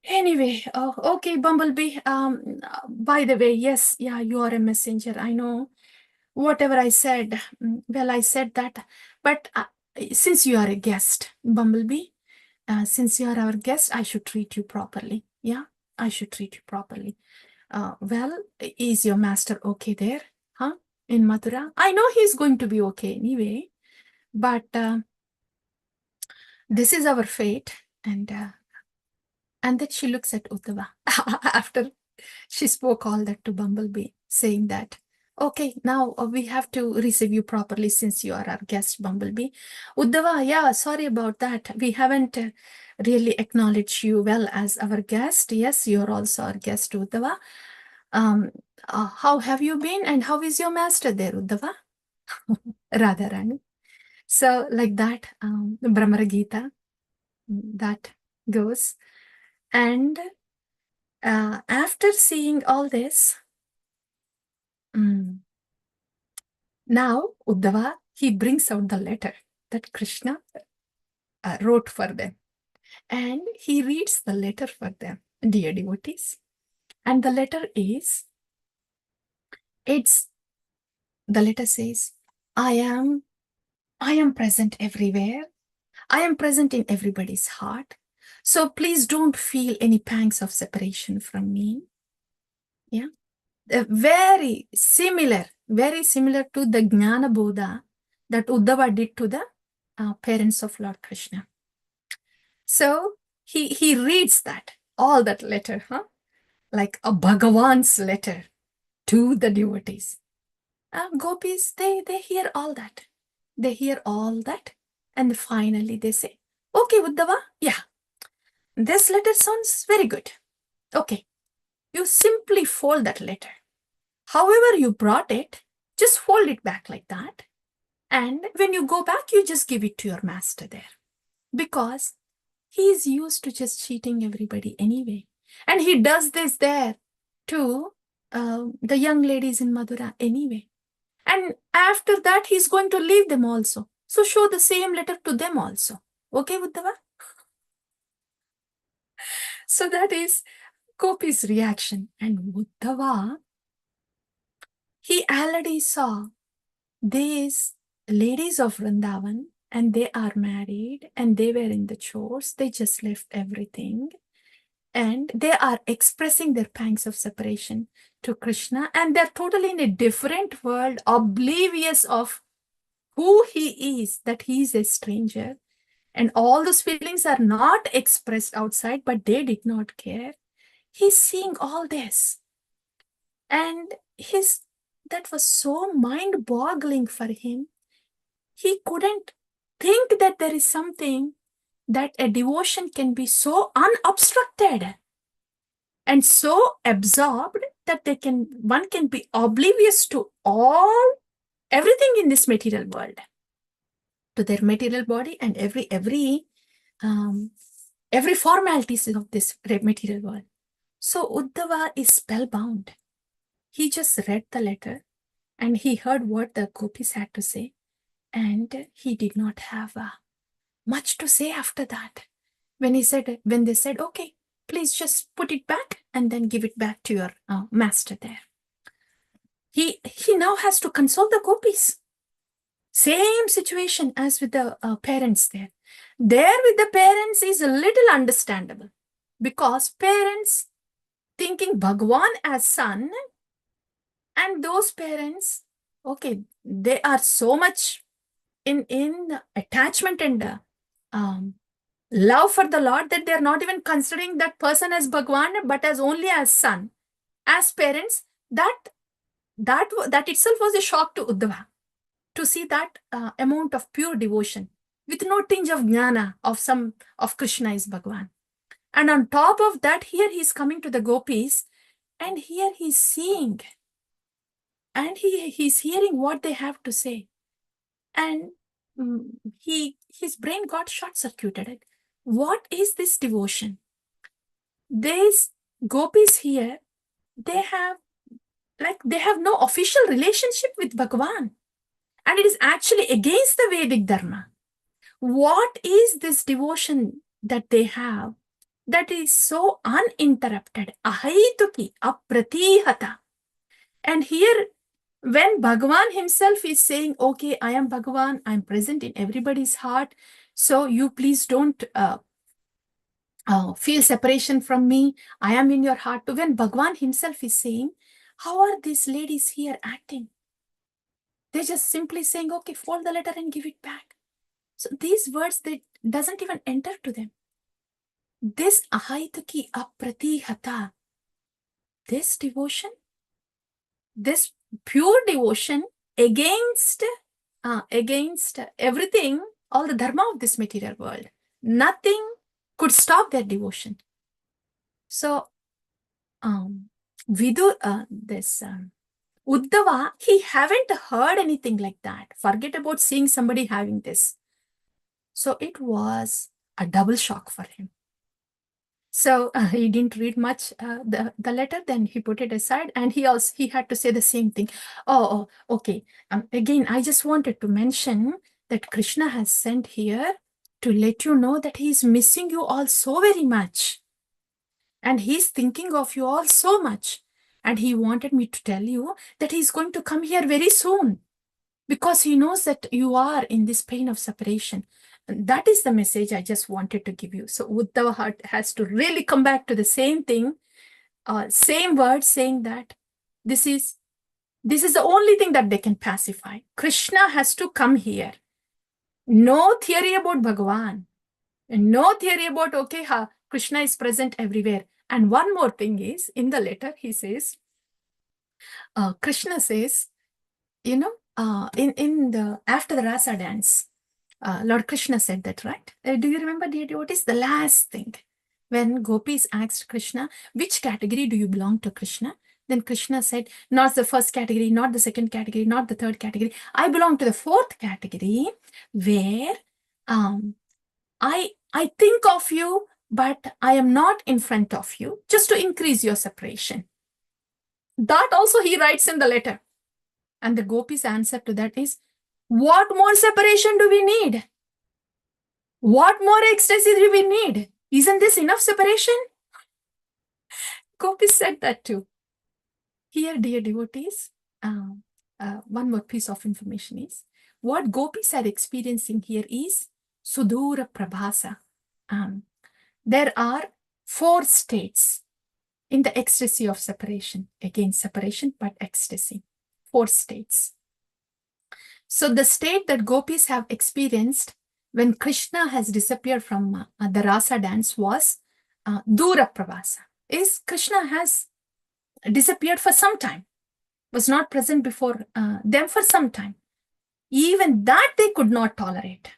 Anyway, okay, Bumblebee. By the way, yes, yeah, you are a messenger. I know. Whatever I said, well, I said that. But since you are a guest, Bumblebee, since you are our guest, I should treat you properly. Yeah, I should treat you properly. Well, is your master okay there? Huh? In Mathura? I know he's going to be okay anyway. But this is our fate. And then she looks at Uddhava after she spoke all that to Bumblebee, saying that, okay, now we have to receive you properly since you are our guest, Bumblebee. Uddhava, yeah, sorry about that. We haven't really acknowledged you well as our guest. Yes, you're also our guest, Uddhava. How have you been and how is your master there, Uddhava? Radharani. So like that, Brahmara Gita, that goes. And after seeing all this, now Uddhava, he brings out the letter that Krishna wrote for them. And he reads the letter for them, dear devotees. And the letter the letter says, I am present everywhere. I am present in everybody's heart. So please don't feel any pangs of separation from me. Yeah. Very similar to the Jnana Bodha that Uddhava did to the parents of Lord Krishna. So he reads all that letter, like a Bhagavan's letter to the devotees. Gopis, they hear all that. They hear all that. And finally they say, okay, Uddhava, yeah, this letter sounds very good. Okay, you simply fold that letter. However you brought it, just fold it back like that. And when you go back, you just give it to your master there. Because he is used to just cheating everybody anyway. And he does this there to the young ladies in Madura anyway. And after that, he's going to leave them also. So show the same letter to them also. Okay, Uddhava? So that is Gopi's reaction. And Uddhava, he already saw these ladies of Vrindavan and they are married and they were in the chores. They just left everything. And they are expressing their pangs of separation to Krishna. And they're totally in a different world, oblivious of who he is, that he is a stranger. And all those feelings are not expressed outside, but they did not care. He's seeing all this. And that was so mind-boggling for him. He couldn't think that there is something that a devotion can be so unobstructed and so absorbed that one can be oblivious to everything in this material world, to their material body and every formalities of this material world. So Uddhava is spellbound. He just read the letter and he heard what the gopis had to say, and he did not have much to say after that. When they said, okay, please just put it back and then give it back to your master there. He now has to console the gopis. Same situation as with the parents there. There with the parents is a little understandable because parents thinking Bhagwan as son, and those parents, okay, they are so much in attachment and love for the Lord that they're not even considering that person as Bhagwan, but as only as son, as parents. That itself was a shock to Uddhava, to see that amount of pure devotion with no tinge of jnana of Krishna is Bhagwan. And on top of that, here he's coming to the gopis, and here he's seeing, and he's hearing what they have to say. And his brain got short-circuited. What is this devotion? These gopis here, they have no official relationship with Bhagavan. And it is actually against the Vedic Dharma. What is this devotion that they have that is so uninterrupted? Ahaituki, apratihata. And here, when Bhagavan himself is saying, okay, I am Bhagavan, I'm present in everybody's heart, so you please don't feel separation from me, I am in your heart too. When Bhagavan himself is saying, how are these ladies here acting? They're just simply saying, okay, fold the letter and give it back. So these words, they doesn't even enter to them. This ahaituki apratihata, this devotion, this pure devotion against everything, all the dharma of this material world, nothing could stop their devotion. So Uddhava, he haven't heard anything like that. Forget about seeing somebody having this. So it was a double shock for him. So he didn't read much the letter, then he put it aside, and he had to say the same thing. Oh, okay. Again, I just wanted to mention that Krishna has sent here to let you know that he is missing you all so very much. And he's thinking of you all so much. And he wanted me to tell you that he's going to come here very soon, because he knows that you are in this pain of separation. And that is the message I just wanted to give you. So Uddhava has to really come back to the same thing, same word, saying that this is the only thing that they can pacify. Krishna has to come here. No theory about Bhagavan. No theory about, okay, Krishna is present everywhere. And one more thing is, in the letter, he says, Krishna says, you know, after the Rasa dance, Lord Krishna said that, right? Do you remember, dear devotees, the last thing? When gopis asked Krishna, which category do you belong to, Krishna? Then Krishna said, not the first category, not the second category, not the third category. I belong to the fourth category, where I think of you, but I am not in front of you, just to increase your separation. That also he writes in the letter. And the gopis' answer to that is, what more separation do we need? What more ecstasy do we need? Isn't this enough separation? Gopis said that too. Here, dear devotees, one more piece of information is, what gopis are experiencing here is Sudura Prabhasa. There are 4 states in the ecstasy of separation. Again, separation, but ecstasy. 4 states. So the state that gopis have experienced when Krishna has disappeared from the Rasa dance was Dura Pravasa. Is Krishna has disappeared for some time, was not present before them for some time. Even that they could not tolerate,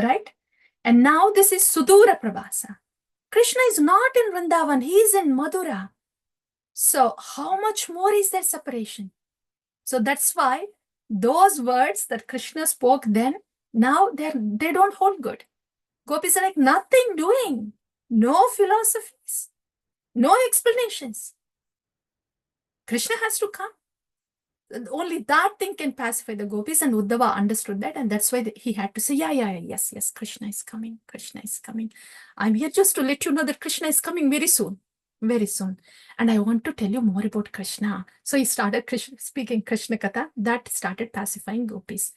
right? And now this is Sudura Pravasa. Krishna is not in Vrindavan, he is in Madura. So how much more is there separation? So that's why those words that Krishna spoke then, now they don't hold good. Gopis are like, nothing doing, no philosophies, no explanations. Krishna has to come. Only that thing can pacify the gopis, and Uddhava understood that, and that's why he had to say, yes, Krishna is coming, Krishna is coming. I'm here just to let you know that Krishna is coming very soon, and I want to tell you more about Krishna. So he started speaking Krishna Katha, that started pacifying gopis.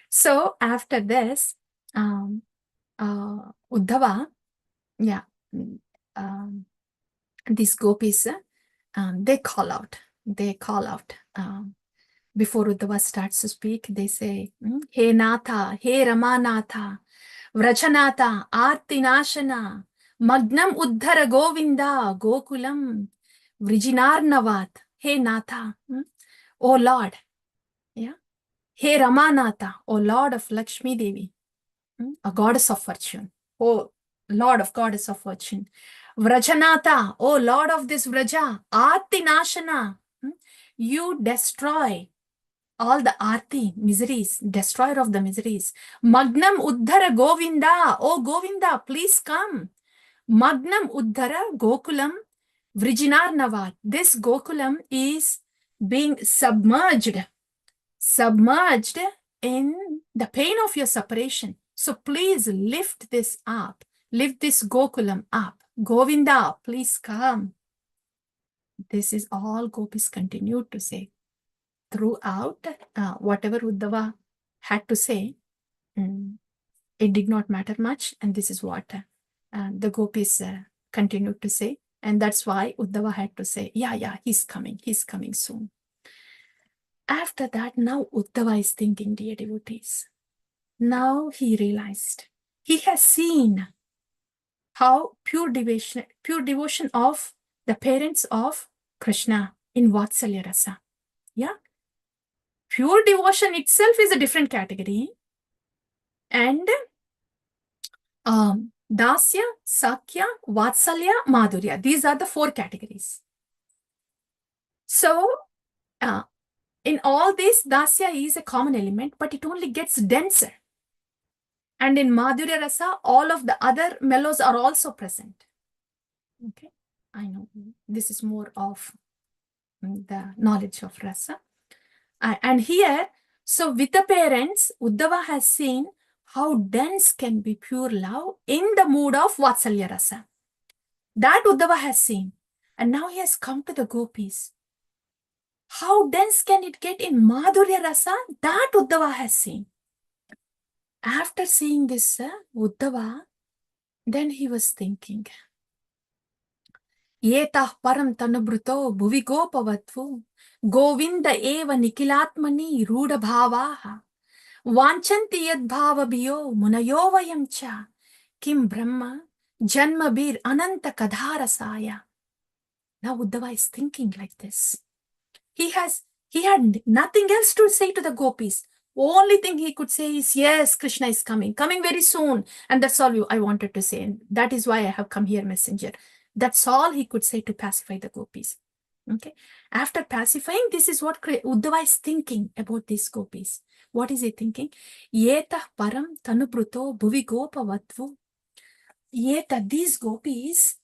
So after this, Uddhava, these gopis, they call out. Before Uddhava starts to speak, they say, He Natha, He Ramanatha, Vrachanata, Artinashana, Magnam Uddhara Govinda, Gokulam, Vrijinarnavat, Hey Natha, O Lord, yeah, Hey Ramanatha, O Lord of Lakshmi Devi, a goddess of fortune, O Lord of goddess of fortune, Vrachanata, O Lord of this Vraja, Artinashana, you destroy all the Arti, miseries, destroyer of the miseries. Magnam Uddhara Govinda, oh Govinda, please come. Magnam Uddhara Gokulam Vrijinarnavat. This Gokulam is being submerged in the pain of your separation. So please lift this up, lift this Gokulam up. Govinda, please come. This is all gopis continued to say. Throughout, whatever Uddhava had to say, it did not matter much. And this is what the gopis continued to say. And that's why Uddhava had to say, yeah, he's coming soon. After that, now Uddhava is thinking, dear devotees. Now he realized, he has seen how pure devotion of the parents of Krishna in Vatsalya Rasa. Yeah. Pure devotion itself is a different category. And Dasya, Sakya, Vatsalya, Madhurya. These are the 4 categories. So, in all this, Dasya is a common element, but it only gets denser. And in Madhurya Rasa, all of the other mellows are also present. Okay, I know this is more of the knowledge of Rasa. And here, so with the parents, Uddhava has seen how dense can be pure love in the mood of Vatsalya Rasa. That Uddhava has seen. And now he has come to the gopis. How dense can it get in Madhurya Rasa? That Uddhava has seen. After seeing this, Uddhava, then he was thinking, Yetah param tanubruto bhuvi gopavatvu govinda eva nikilatmani ruda bhavaha vanchanti yad bhavabhiyo munayo vayam cha kim brahma janma bir ananta kadharasaya. Now Uddhava is thinking like this. He had nothing else to say to the gopis. Only thing he could say is, yes, Krishna is coming very soon. And that's all I wanted to say. And that is why I have come here, messenger. That's all he could say to pacify the gopis. Okay. After pacifying, this is what Uddhava is thinking about these gopis. What is he thinking? Yetah param tanubruto bhuvi gopavatvu. Yeta, these gopis,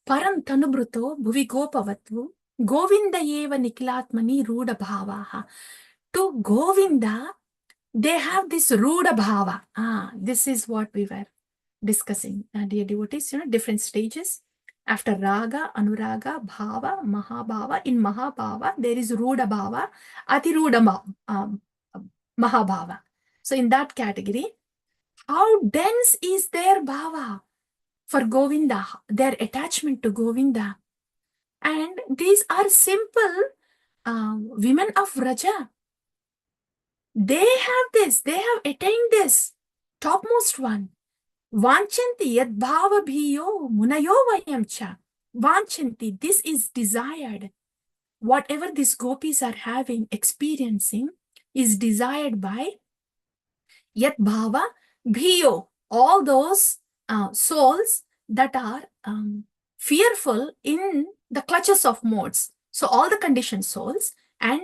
param tanubruto bhuvi gopavatvu. Govinda eva nikilatmani ruda bhavaha. To Govinda, they have this ruda bhava. This is what we were discussing, dear devotees, different stages. After raga, anuraga, bhava, mahabhava. In mahabhava, there is ruda bhava, atiruda mahabhava. So in that category, how dense is their bhava for Govinda, their attachment to Govinda. And these are simple women of Vraja. They have this, they have attained this topmost one. Vanchanti yad bhava bhiyo munayo vayam cha. Vanchanti, this is desired. Whatever these gopis are having, experiencing, is desired by yad bhava bhiyo. All those souls that are fearful in the clutches of modes. So all the conditioned souls, and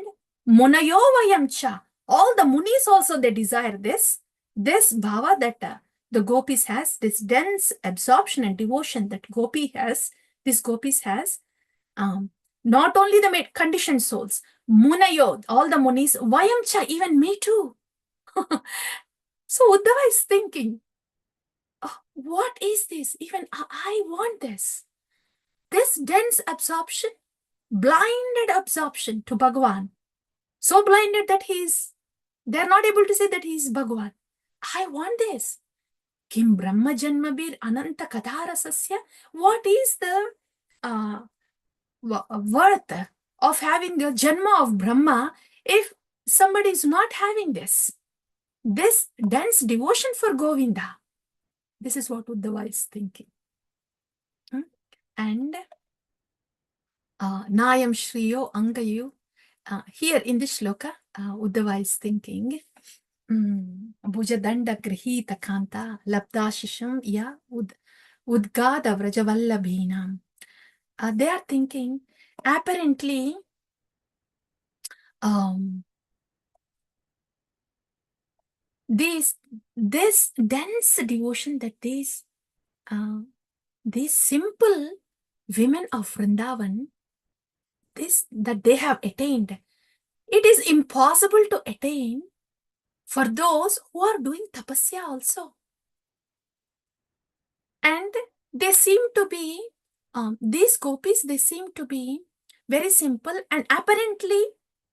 munayo vayam cha. All the munis also, they desire this bhava that the gopis has, this dense absorption and devotion that this gopis has. Not only the conditioned souls, munayo, all the munis, vayam cha, even me too. So Uddhava is thinking, what is this? Even I want this. This dense absorption, blinded absorption to Bhagavan. So blinded that they're not able to say that he is Bhagavan. I want this. Kim Brahma Janmabir Ananta Kadharasasya. What is the worth of having the Janma of Brahma if somebody is not having this dense devotion for Govinda? This is what Uddhava is thinking. And Nayam Shriyo Angayu. Here in this shloka, Uddhava is thinking, Bhujadanda Grihita Kanta Labdashisham Ya Udgada Vrajavallabhinam. They are thinking, apparently, this dense devotion that these simple women of Vrindavan, that they have attained, it is impossible to attain for those who are doing tapasya also. And they seem to be, these gopis, they seem to be very simple and apparently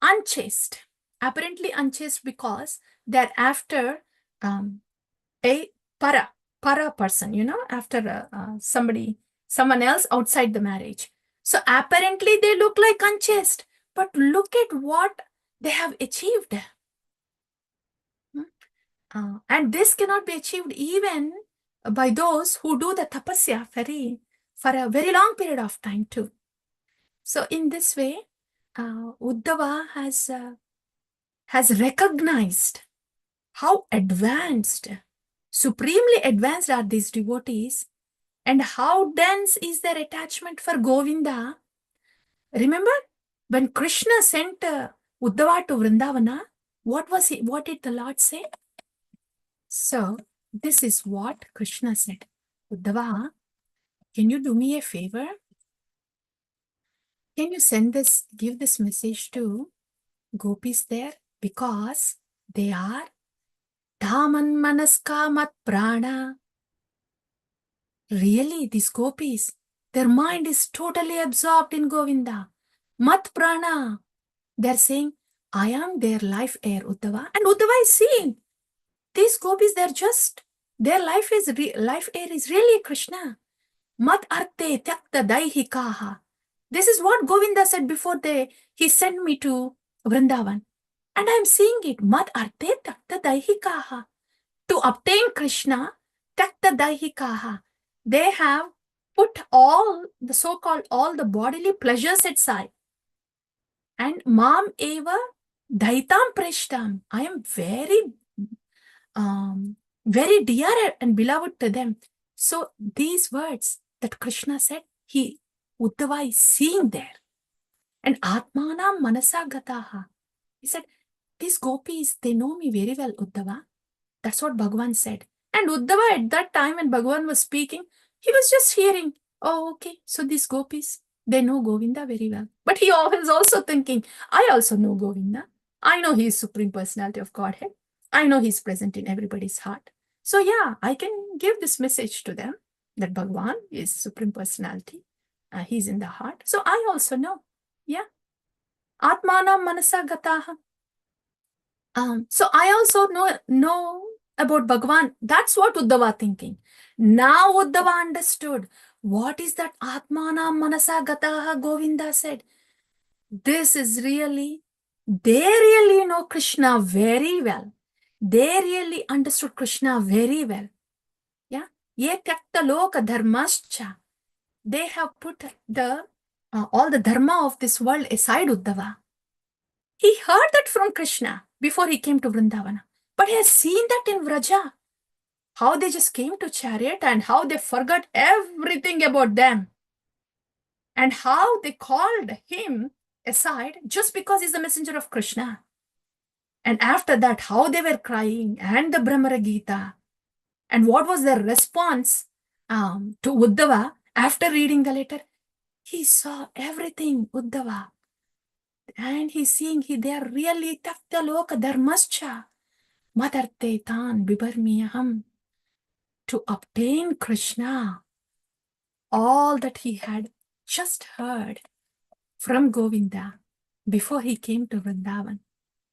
unchaste. Apparently unchaste because they're after a para person, after someone else outside the marriage. So apparently they look like unchaste, but look at what they have achieved. And this cannot be achieved even by those who do the tapasya for a very long period of time too. So in this way, Uddhava has recognized how advanced, supremely advanced are these devotees, and how dense is their attachment for Govinda. Remember, when Krishna sent Uddhava to Vrindavana, what did the Lord say? So, this is what Krishna said. Uddhava, can you do me a favor? Can you give this message to gopis there? Because they are Dhaman Manaska Mat Prana. Really, these gopis, their mind is totally absorbed in Govinda. Mat Prana. They're saying, I am their life air, Uddhava. And Uddhava is seeing. These gopis, their life air is really Krishna. Mat arte tyakta daihikaha. This is what Govinda said before he sent me to Vrindavan. And I'm seeing it. Mat arte tyakta daihikaha. To obtain Krishna, tyakta daihikaha. They have put all the bodily pleasures aside. And mam eva daitam preshtam. I am very dear and beloved to them. So these words that Krishna said, Uddhava is seeing there. And Atmanam Manasa Gataha. He said, these gopis, they know me very well, Uddhava. That's what Bhagavan said. And Uddhava, at that time when Bhagavan was speaking, he was just hearing, oh, okay, so these gopis, they know Govinda very well. But he was also thinking, I also know Govinda. I know he is Supreme Personality of Godhead. I know he's present in everybody's heart. So yeah, I can give this message to them that Bhagavan is Supreme Personality. He's in the heart. So I also know. Yeah. Atmanam Manasa Gataha. So I also know about Bhagavan. That's what Uddhava thinking. Now Uddhava understood. What is that Atmanam Manasa Gataha Govinda said? This is they really know Krishna very well. They really understood Krishna very well. Yeah. Ye tyakta loka dharmascha. They have put all the dharma of this world aside, Uddhava. He heard that from Krishna before he came to Vrindavana. But he has seen that in Vraja. How they just came to chariot and how they forgot everything about them. And how they called him aside just because he's the messenger of Krishna. And after that, how they were crying and the Brahmara Gita. And what was their response to Uddhava after reading the letter? He saw everything, Uddhava. And he's seeing they are really takta loka dharmascha. Madarte tan bibarmiyaham. To obtain Krishna, all that he had just heard from Govinda before he came to Vrindavan,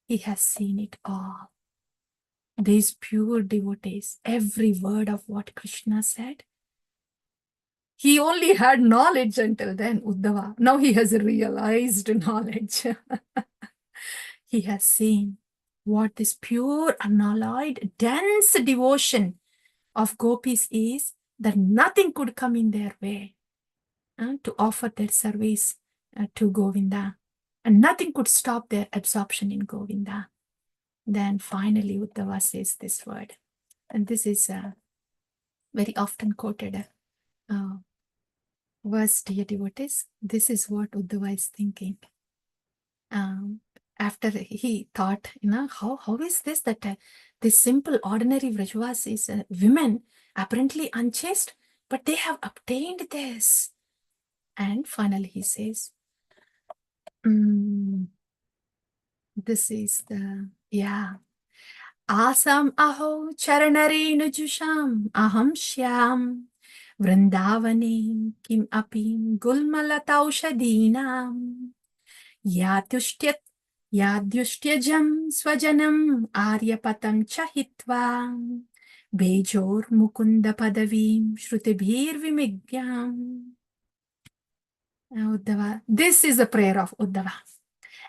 he has seen it all. These pure devotees, every word of what Krishna said, he only had knowledge until then, Uddhava. Now he has realized knowledge. He has seen what this pure, unalloyed, dense devotion of gopis is that nothing could come in their way to offer their service to Govinda. And nothing could stop their absorption in Govinda. Then finally Uddhava says this word. And this is very often quoted verse, dear devotees. This is what Uddhava is thinking. After he thought, how is this that this simple ordinary Vrajavasis, women, apparently unchaste, but they have obtained this. And finally he says, this is the, Asam aho charanare nujusham aham shyam vrindavane kim apim gulmalataushadinam yadyushtyajam swajanam aryapatam chahitva bejor mukunda padavim shrutibhir vimigyam. Uddhava. This is the prayer of Uddhava.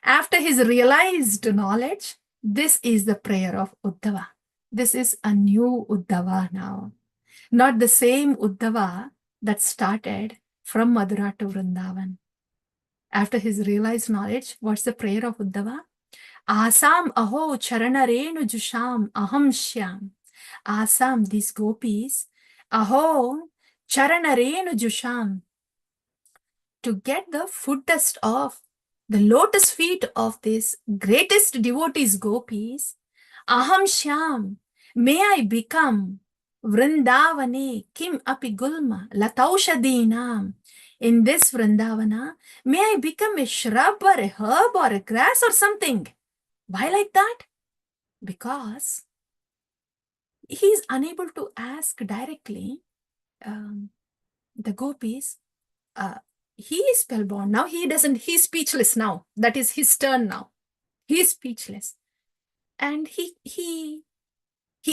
After his realized knowledge, this is the prayer of Uddhava. This is a new Uddhava now. Not the same Uddhava that started from Madhura to Vrindavan. After his realized knowledge, what's the prayer of Uddhava? Asam aho charanarenu jusham aham shyam. Asam, these gopis, aho charanarenu jusham. To get the foot dust of the lotus feet of these greatest devotees, gopis, aham shyam, may I become Vrindavane kim api gulma lataushadinam. In this Vrindavana, may I become a shrub or a herb or a grass or something. Why like that? Because he is unable to ask directly the gopis. He is spellbound now. He's speechless now. That is his turn now. He is speechless. And he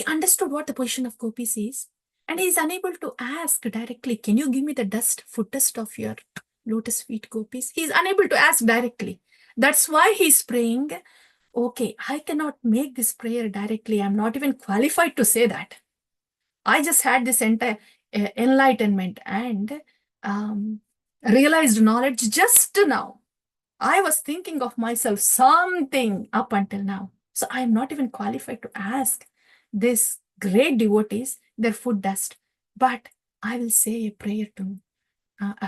understood what the position of gopis is. And he is unable to ask directly, can you give me the foot dust of your lotus feet, gopis? He is unable to ask directly. That's why he's praying, okay, I cannot make this prayer directly. I'm not even qualified to say that. I just had this entire enlightenment and realized knowledge just now. I was thinking of myself something up until now. So I am not even qualified to ask this great devotees their foot dust. But I will say a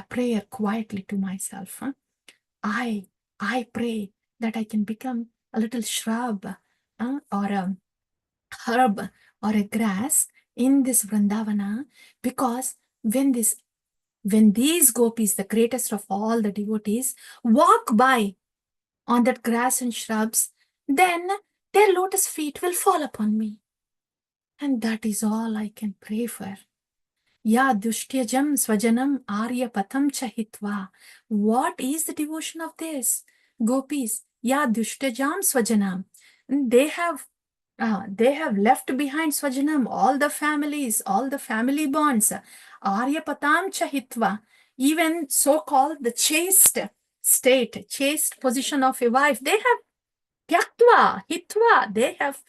prayer quietly to myself. I pray that I can become a little shrub or a herb or a grass in this Vrindavana, because when these gopis, the greatest of all the devotees, walk by on that grass and shrubs, then their lotus feet will fall upon me. And that is all I can pray for. Ya dushyajam swajanam arya patam chahitva. What is the devotion of this? Gopis, ya dushyajam swajanam. They have left behind swajanam, all the families, all the family bonds. Arya patam chahitva. Even so-called the chaste state, chaste position of a wife, they have tyaktva, hitva, they have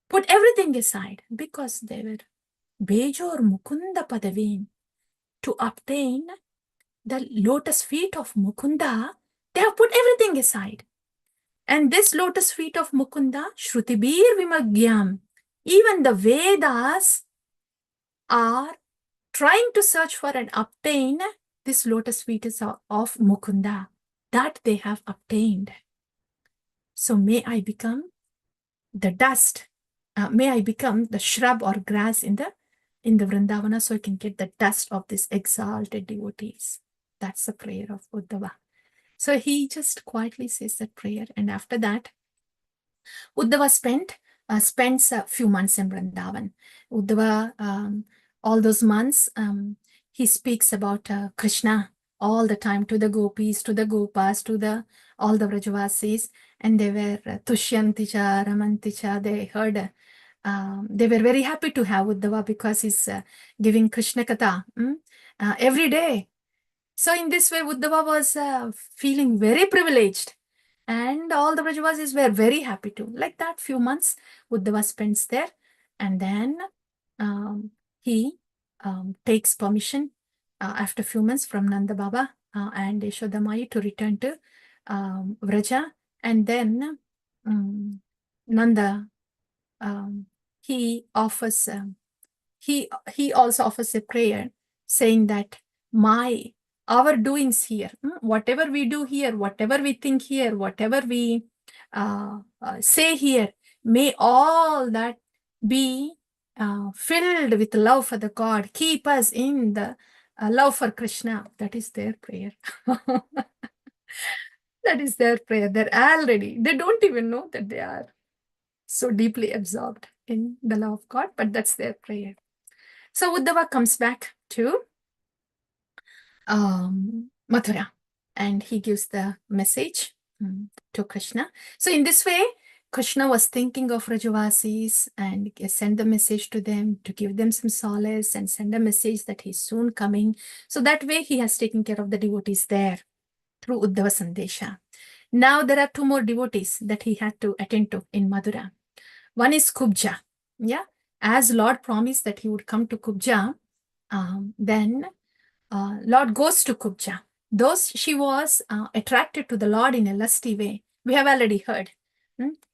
put everything aside because they were Bejor Mukunda Padavin. To obtain the lotus feet of Mukunda, they have put everything aside. And this lotus feet of Mukunda, Shrutibir Vimagyam, even the Vedas are trying to search for and obtain this lotus feet of Mukunda that they have obtained. So may I become the dust, may I become the shrub or grass in the Vrindavana, so I can get the dust of these exalted devotees. That's the prayer of Uddhava. So he just quietly says that prayer, and after that, Uddhava spends a few months in Vrindavan. Uddhava, all those months, he speaks about Krishna all the time to the gopis, to the gopas, to all the Vrajavasis, and they were Tushyanticha, Ramanticha. They heard. They were very happy to have Uddhava because he's giving Krishna Katha every day. So in this way, Uddhava was feeling very privileged. And all the Vrajavasis were very happy too. Like that, few months Uddhava spends there. And then he takes permission after a few months from Nanda Baba and Yashodamai to return to Vraja. And then Nanda, he offers, he also offers a prayer saying that our doings here, whatever we do here, whatever we think here, whatever we say here, may all that be filled with love for the God. Keep us in the love for Krishna. That is their prayer. That is their prayer. They're already, they don't even know that they are so deeply absorbed in the love of God, but that's their prayer. So Uddhava comes back to Mathura and he gives the message to Krishna. So in this way, Krishna was thinking of Rajavasis and send the message to them to give them some solace and send a message that he's soon coming. So that way he has taken care of the devotees there through Uddhava Sandesha. Now there are two more devotees that he had to attend to in Madura. One is Kubja. Yeah, as Lord promised that he would come to Kubja, then Lord goes to Kubja. Though she was attracted to the Lord in a lusty way, we have already heard.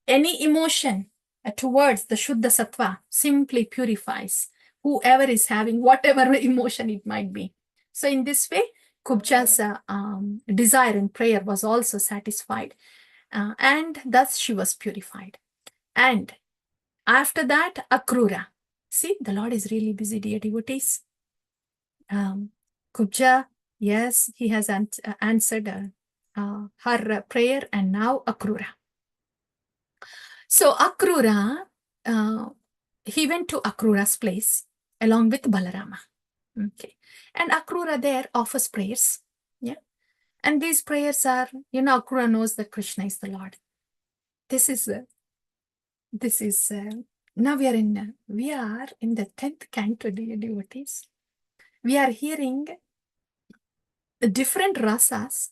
Any emotion towards the Shuddha Sattva simply purifies whoever is having whatever emotion it might be. So in this way, Kubja's desire and prayer was also satisfied, and thus she was purified. And after that, Akrura. See, the Lord is really busy, dear devotees. Kubja, yes, he has answered her prayer, and now Akrura. So Akrura, he went to Akrura's place along with Balarama. Okay, and Akrura there offers prayers. Yeah, and these prayers are, Akrura knows that Krishna is the Lord. This is now we are in the 10th canto, dear devotees. We are hearing different rasas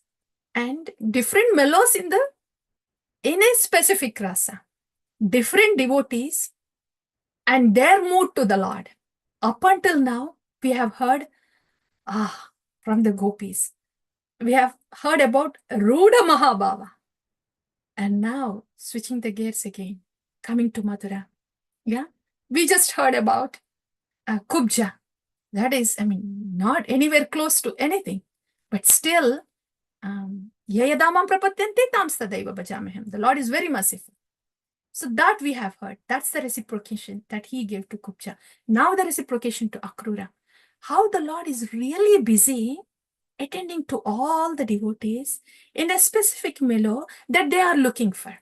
and different mellows in a specific rasa, different devotees and their mood to the Lord. Up until now, we have heard from the gopis. We have heard about Ruda Mahabhava. And now, switching the gears again, coming to Mathura. Yeah, we just heard about Kubja. That is, not anywhere close to anything, but still, Yayadamam prapatyante tamstadaiva bhajameham. The Lord is very merciful. So that we have heard. That's the reciprocation that he gave to Kubja. Now the reciprocation to Akrura. How the Lord is really busy attending to all the devotees in a specific mellow that they are looking for.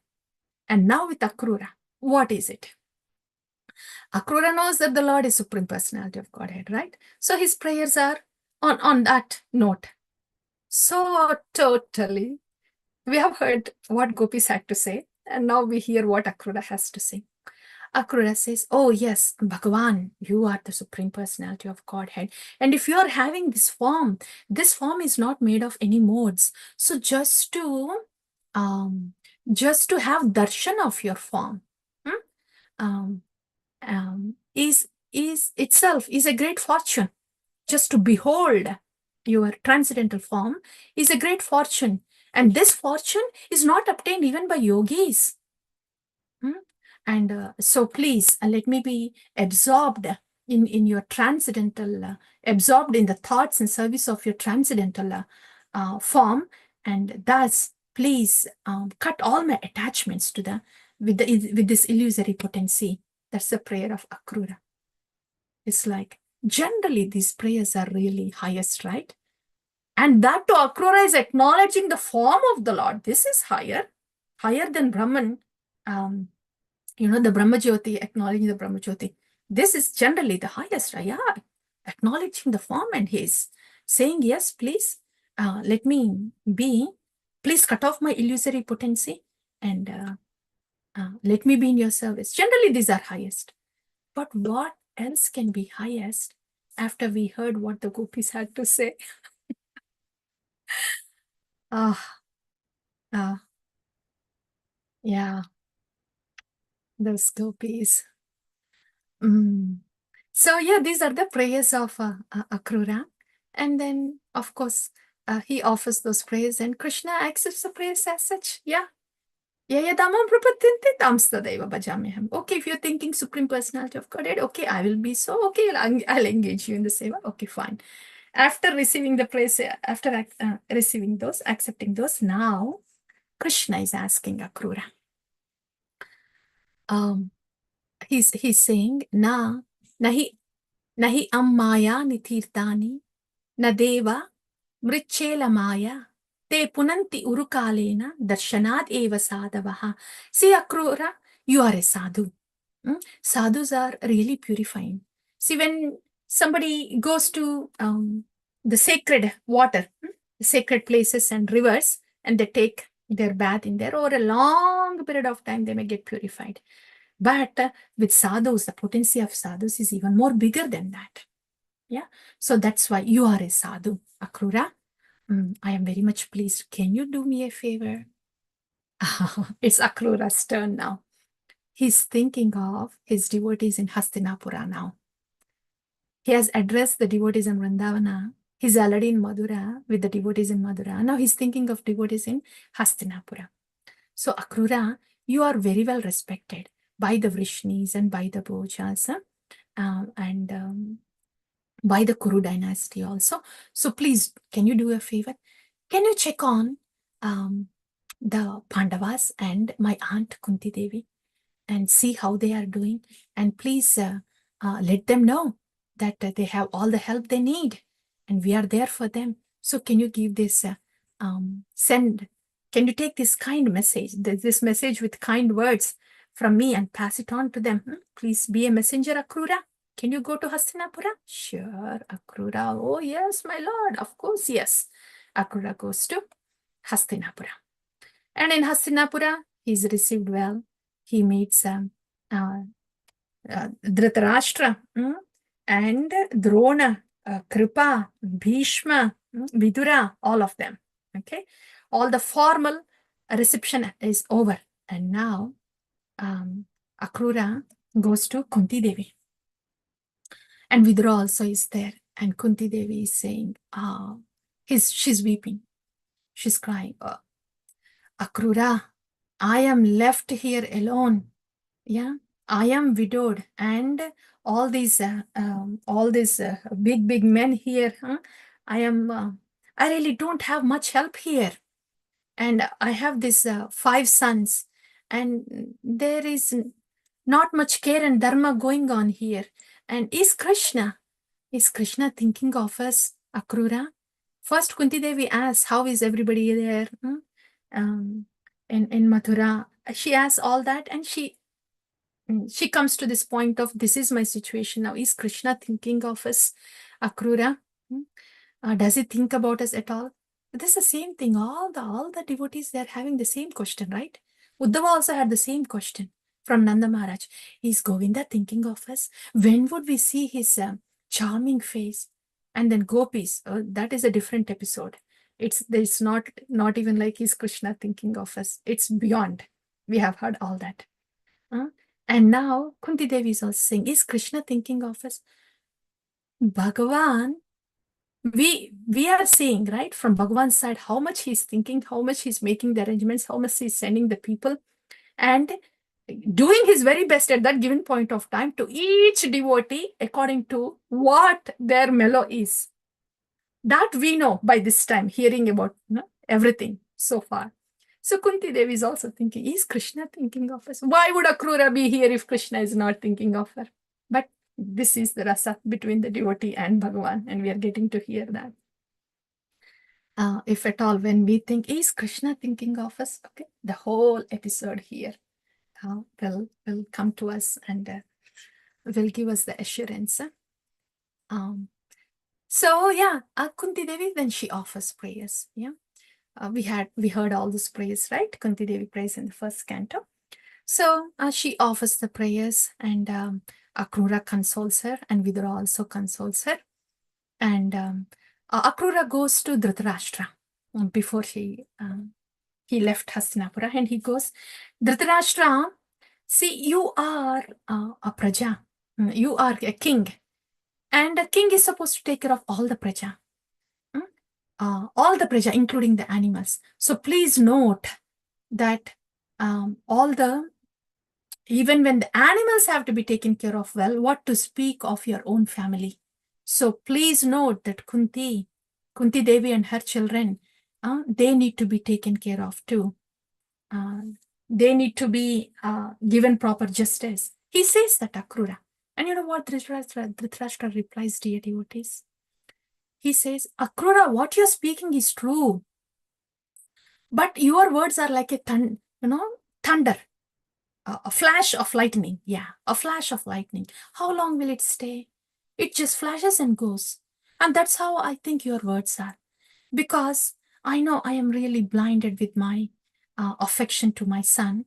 And now with Akrura, what is it? Akrura knows that the Lord is Supreme Personality of Godhead, right? So his prayers are on that note. So totally. We have heard what gopis had to say, and now we hear what Akrura has to say. Akrura says, oh yes, Bhagavan, you are the Supreme Personality of Godhead. And if you are having this form is not made of any modes. So just to have darshan of your form is itself is a great fortune. Just to behold your transcendental form is a great fortune. And this fortune is not obtained even by yogis. And so please let me be absorbed in your transcendental, absorbed in the thoughts and service of your transcendental form. And thus, please cut all my attachments to with this illusory potency. That's the prayer of Akrura. It's like, generally these prayers are really highest, right? And that to Akrura is acknowledging the form of the Lord. This is higher than Brahman. The Brahmajyoti, acknowledging the Brahmajyoti. This is generally the highest, right? Yeah, acknowledging the form, and he's saying, yes, please, let me be, please cut off my illusory potency and let me be in your service. Generally, these are highest. But what else can be highest after we heard what the gopis had to say? Yeah, those gopis. So yeah, these are the prayers of Akrura. And then, of course, he offers those prayers and Krishna accepts the prayers as such. Yeah. Yayadamam prapatyante tamstadaiva bhajamyaham. Okay, if you're thinking Supreme Personality of Godhead, okay, I will be so, okay, I'll engage you in the seva. Okay, fine. After receiving the praise, after receiving those, accepting those, now Krishna is asking Akrura. He's saying, nahi ammaya nitirtani, na deva mrichela maya, te punanti urukalena darshanad eva sadavaha. See, Akrura, you are a sadhu. Sadhus are really purifying. See, when somebody goes to the sacred water, sacred places and rivers, and they take their bath in there, over a long period of time, they may get purified. But with sadhus, the potency of sadhus is even more bigger than that. Yeah. So that's why you are a sadhu, Akrura. I am very much pleased. Can you do me a favor? It's Akrura's turn now. He's thinking of his devotees in Hastinapura now. He has addressed the devotees in Vrindavana. He's already in Madura with the devotees in Madura. Now he's thinking of devotees in Hastinapura. So Akrura, you are very well respected by the Vrishnis and by the Bhojas and by the Kuru dynasty also. So please, can you do a favor? Can you check on the Pandavas and my aunt Kunti Devi and see how they are doing? And please let them know that they have all the help they need and we are there for them. So can you give this, can you take this kind message, this message with kind words from me and pass it on to them? Please be a messenger, Akrura. Can you go to Hastinapura? Sure, Akrura. Oh, yes, my lord. Of course, yes. Akrura goes to Hastinapura. And in Hastinapura, he's received well. He meets Dhritarashtra and Drona, Kripa, Bhishma, Vidura, all of them. Okay. All the formal reception is over. And now Akrura goes to Kunti Devi. And Vidura also is there. And Kunti Devi is saying, she's weeping. She's crying. Akrura, I am left here alone. Yeah, I am widowed, and all these big men here. I really don't have much help here, and I have these 5 sons, and there is not much care and dharma going on here. And is Krishna thinking of us, Akrura? First, Kunti Devi asks, how is everybody there? In Mathura, she asks all that, and she comes to this point of, this is my situation now. Is Krishna thinking of us, Akrura? Does he think about us at all? This is the same thing. All the devotees, they're having the same question, right? Uddhava also had the same question from Nanda Maharaj. Is Govinda thinking of us? When would we see his charming face? And then gopis, that is a different episode. It's not even like, is Krishna thinking of us? It's beyond. We have heard all that. And now Kunti Devi is also saying, is Krishna thinking of us? Bhagavan, we are seeing, right, from Bhagavan's side, how much he's thinking, how much he's making the arrangements, how much he's sending the people, and doing his very best at that given point of time to each devotee according to what their mellow is. That we know by this time, hearing about everything so far. So Kunti Devi is also thinking, is Krishna thinking of us? Why would Akrura be here if Krishna is not thinking of her? But this is the rasa between the devotee and Bhagavan, and we are getting to hear that. If at all, when we think, is Krishna thinking of us? Okay, the whole episode here will come to us and will give us the assurance. So yeah, Kunti Devi, then she offers prayers. Yeah. We heard all those prayers, right? Kunti Devi prays in the first canto. So she offers the prayers, and Akrura consoles her, and Vidura also consoles her. And Akrura goes to Dhritarashtra before he left Hastinapura, and he goes, Dhritarashtra, see, you are a praja, you are a king, And a king is supposed to take care of all the praja. All the praja, including the animals. So please note that even when the animals have to be taken care of well, what to speak of your own family. So please note that Kunti Devi and her children, they need to be taken care of too. They need to be given proper justice. He says that Akrura. And you know what Dhritarashtra replies, dear devotees? He says, Akrura, what you're speaking is true. But your words are like a thunder. A flash of lightning. Yeah, a flash of lightning. How long will it stay? It just flashes and goes. And that's how I think your words are. Because I know I am really blinded with my affection to my son.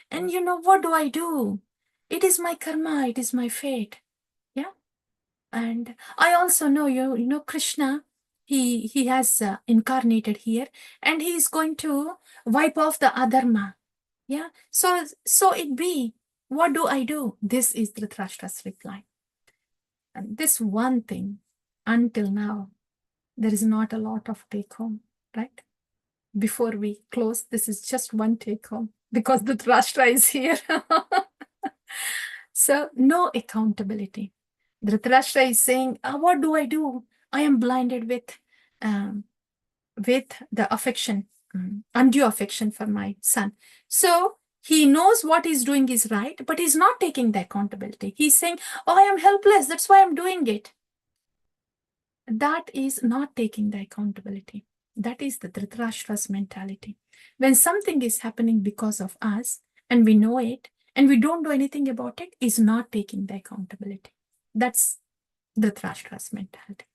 And you know, what do? It is my karma, it is my fate. Yeah. And I also know, you know, Krishna, he has incarnated here, and he is going to wipe off the adharma. Yeah. So it be. What do? This is Dhritarashtra's reply. And this one thing, until now, there is not a lot of take home, right? Before we close, this is just one take home because Dhritarashtra is here. So no accountability. Dhritarashtra is saying, what do? I am blinded with the affection, undue affection for my son. So he knows what he's doing is right, but he's not taking the accountability. He's saying, I am helpless. That's why I'm doing it. That is not taking the accountability. That is the Dhritarashtra's mentality. When something is happening because of us, and we know it, and we don't do anything about it, is not taking the accountability. That's Dhritarashtra's mentality.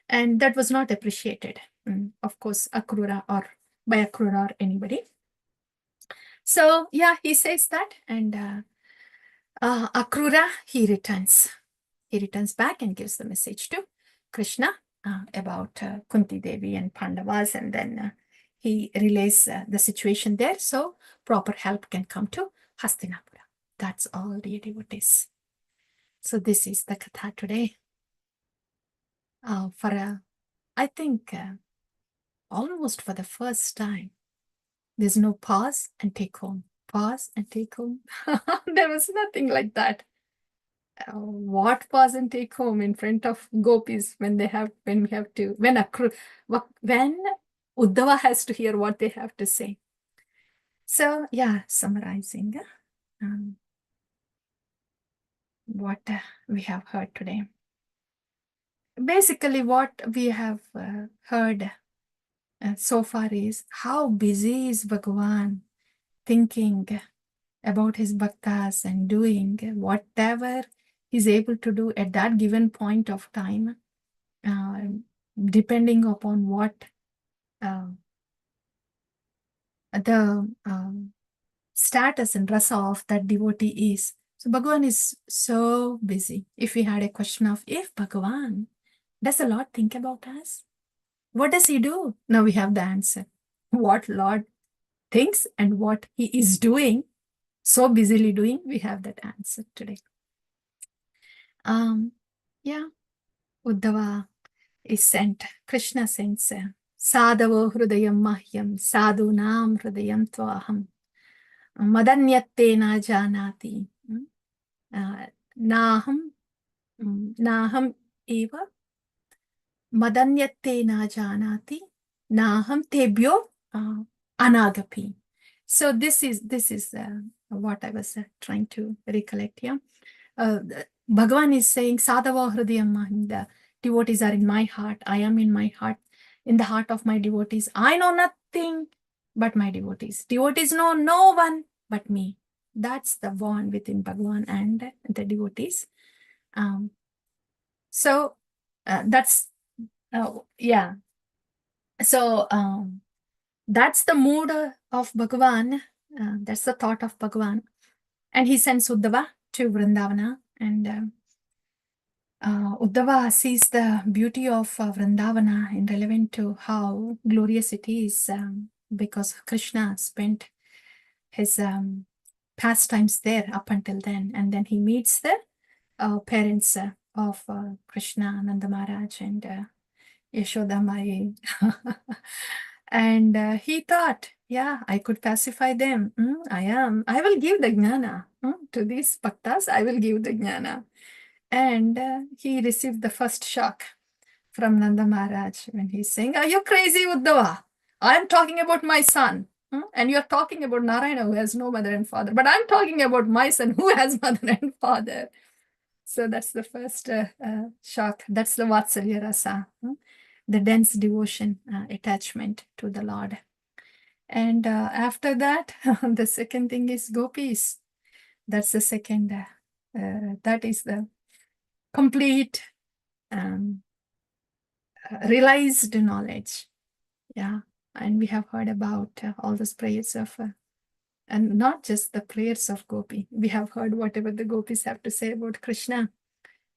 And that was not appreciated, of course, Akrura or by Akrura or anybody. So yeah, he says that, and Akrura, he returns back and gives the message to Krishna about Kunti Devi and Pandavas, and then he relays the situation there, so proper help can come to Hastinapura. That's all, dear devotees. So this is the katha today. I think almost for the first time, there's no pause and take home. Pause and take home. There was nothing like that. What pause and take home in front of gopis when Uddhava has to hear what they have to say. So yeah, summarizing what we have heard today. Basically, what we have heard so far is how busy is Bhagavan thinking about his bhaktas and doing whatever he's able to do at that given point of time, depending upon what the status and rasa of that devotee is. So Bhagavan is so busy. If we had a question of if Bhagavan does the Lord think about us, what does he do? Now we have the answer. What Lord thinks and what he is doing, so busily doing, we have that answer today. Yeah, Uddhava is sent. Krishna sends Sadhavo Hrudayam Mahyam Sadhunam Hrudayam Tvaham Madanyatte na janati Naham eva Madanyatte na janati Naham tebyo anagapi. So this is what I was trying to recollect here. Bhagavan is saying, Sadhava Hridayam, the devotees are in my heart. I am in my heart, in the heart of my devotees. I know nothing but my devotees. Devotees know no one but me. That's the bond within Bhagavan and the devotees. So that's, yeah. So that's the mood of Bhagavan. That's the thought of Bhagavan. And he sends Uddhava to Vrindavana, and Uddhava sees the beauty of Vrindavana in relevant to how glorious it is, because Krishna spent his pastimes there up until then, and then he meets the parents of Krishna, Nanda Maharaj, and Yashoda Mai. And he thought, yeah, I could pacify them. I will give the jnana. To these bhaktas, I will give the jnana. And he received the first shock from Nanda Maharaj when he's saying, are you crazy, Uddhava? I'm talking about my son. And you're talking about Narayana, who has no mother and father. But I'm talking about my son, who has mother and father. So that's the first shock. That's the Vatsalya Rasa, the dense devotion, attachment to the Lord. And after that, the second thing is gopis. That's the second, that is the complete realized knowledge. Yeah. And we have heard about all those prayers of, and not just the prayers of gopi. We have heard whatever the gopis have to say about Krishna,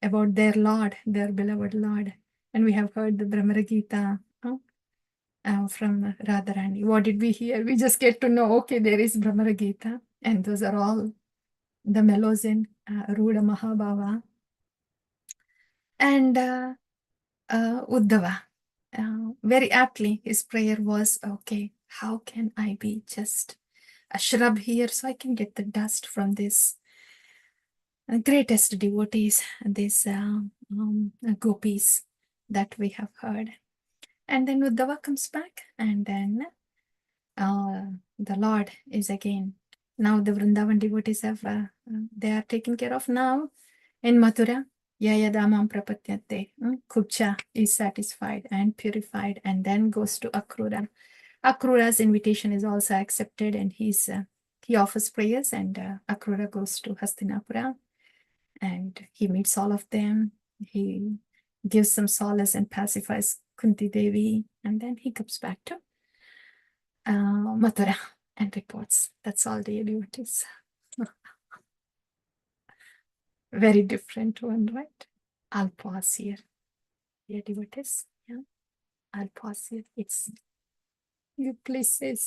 about their Lord, their beloved Lord. And we have heard the Brahma Gita from Radharani. What did we hear? We just get to know, okay, there is Brahma Gita. And those are all the mellows in Ruda Mahabhava. And Uddhava, very aptly, his prayer was, okay, how can I be just a shrub here so I can get the dust from this greatest devotees, these gopis that we have heard. And then Uddhava comes back, and then the Lord is again, now the Vrindavan devotees have, they are taken care of now in Mathura. Yayadamam prapatyate. Kubcha is satisfied and purified, and then goes to Akrura. Akrura's invitation is also accepted, and he offers prayers, and Akrura goes to Hastinapura, and he meets all of them. He gives some solace and pacifies Kunti Devi, and then he comes back to Mathura and reports. That's all the devotees. Very different one, right? I'll pause here. Dear devotees, yeah. I'll pause here. You please say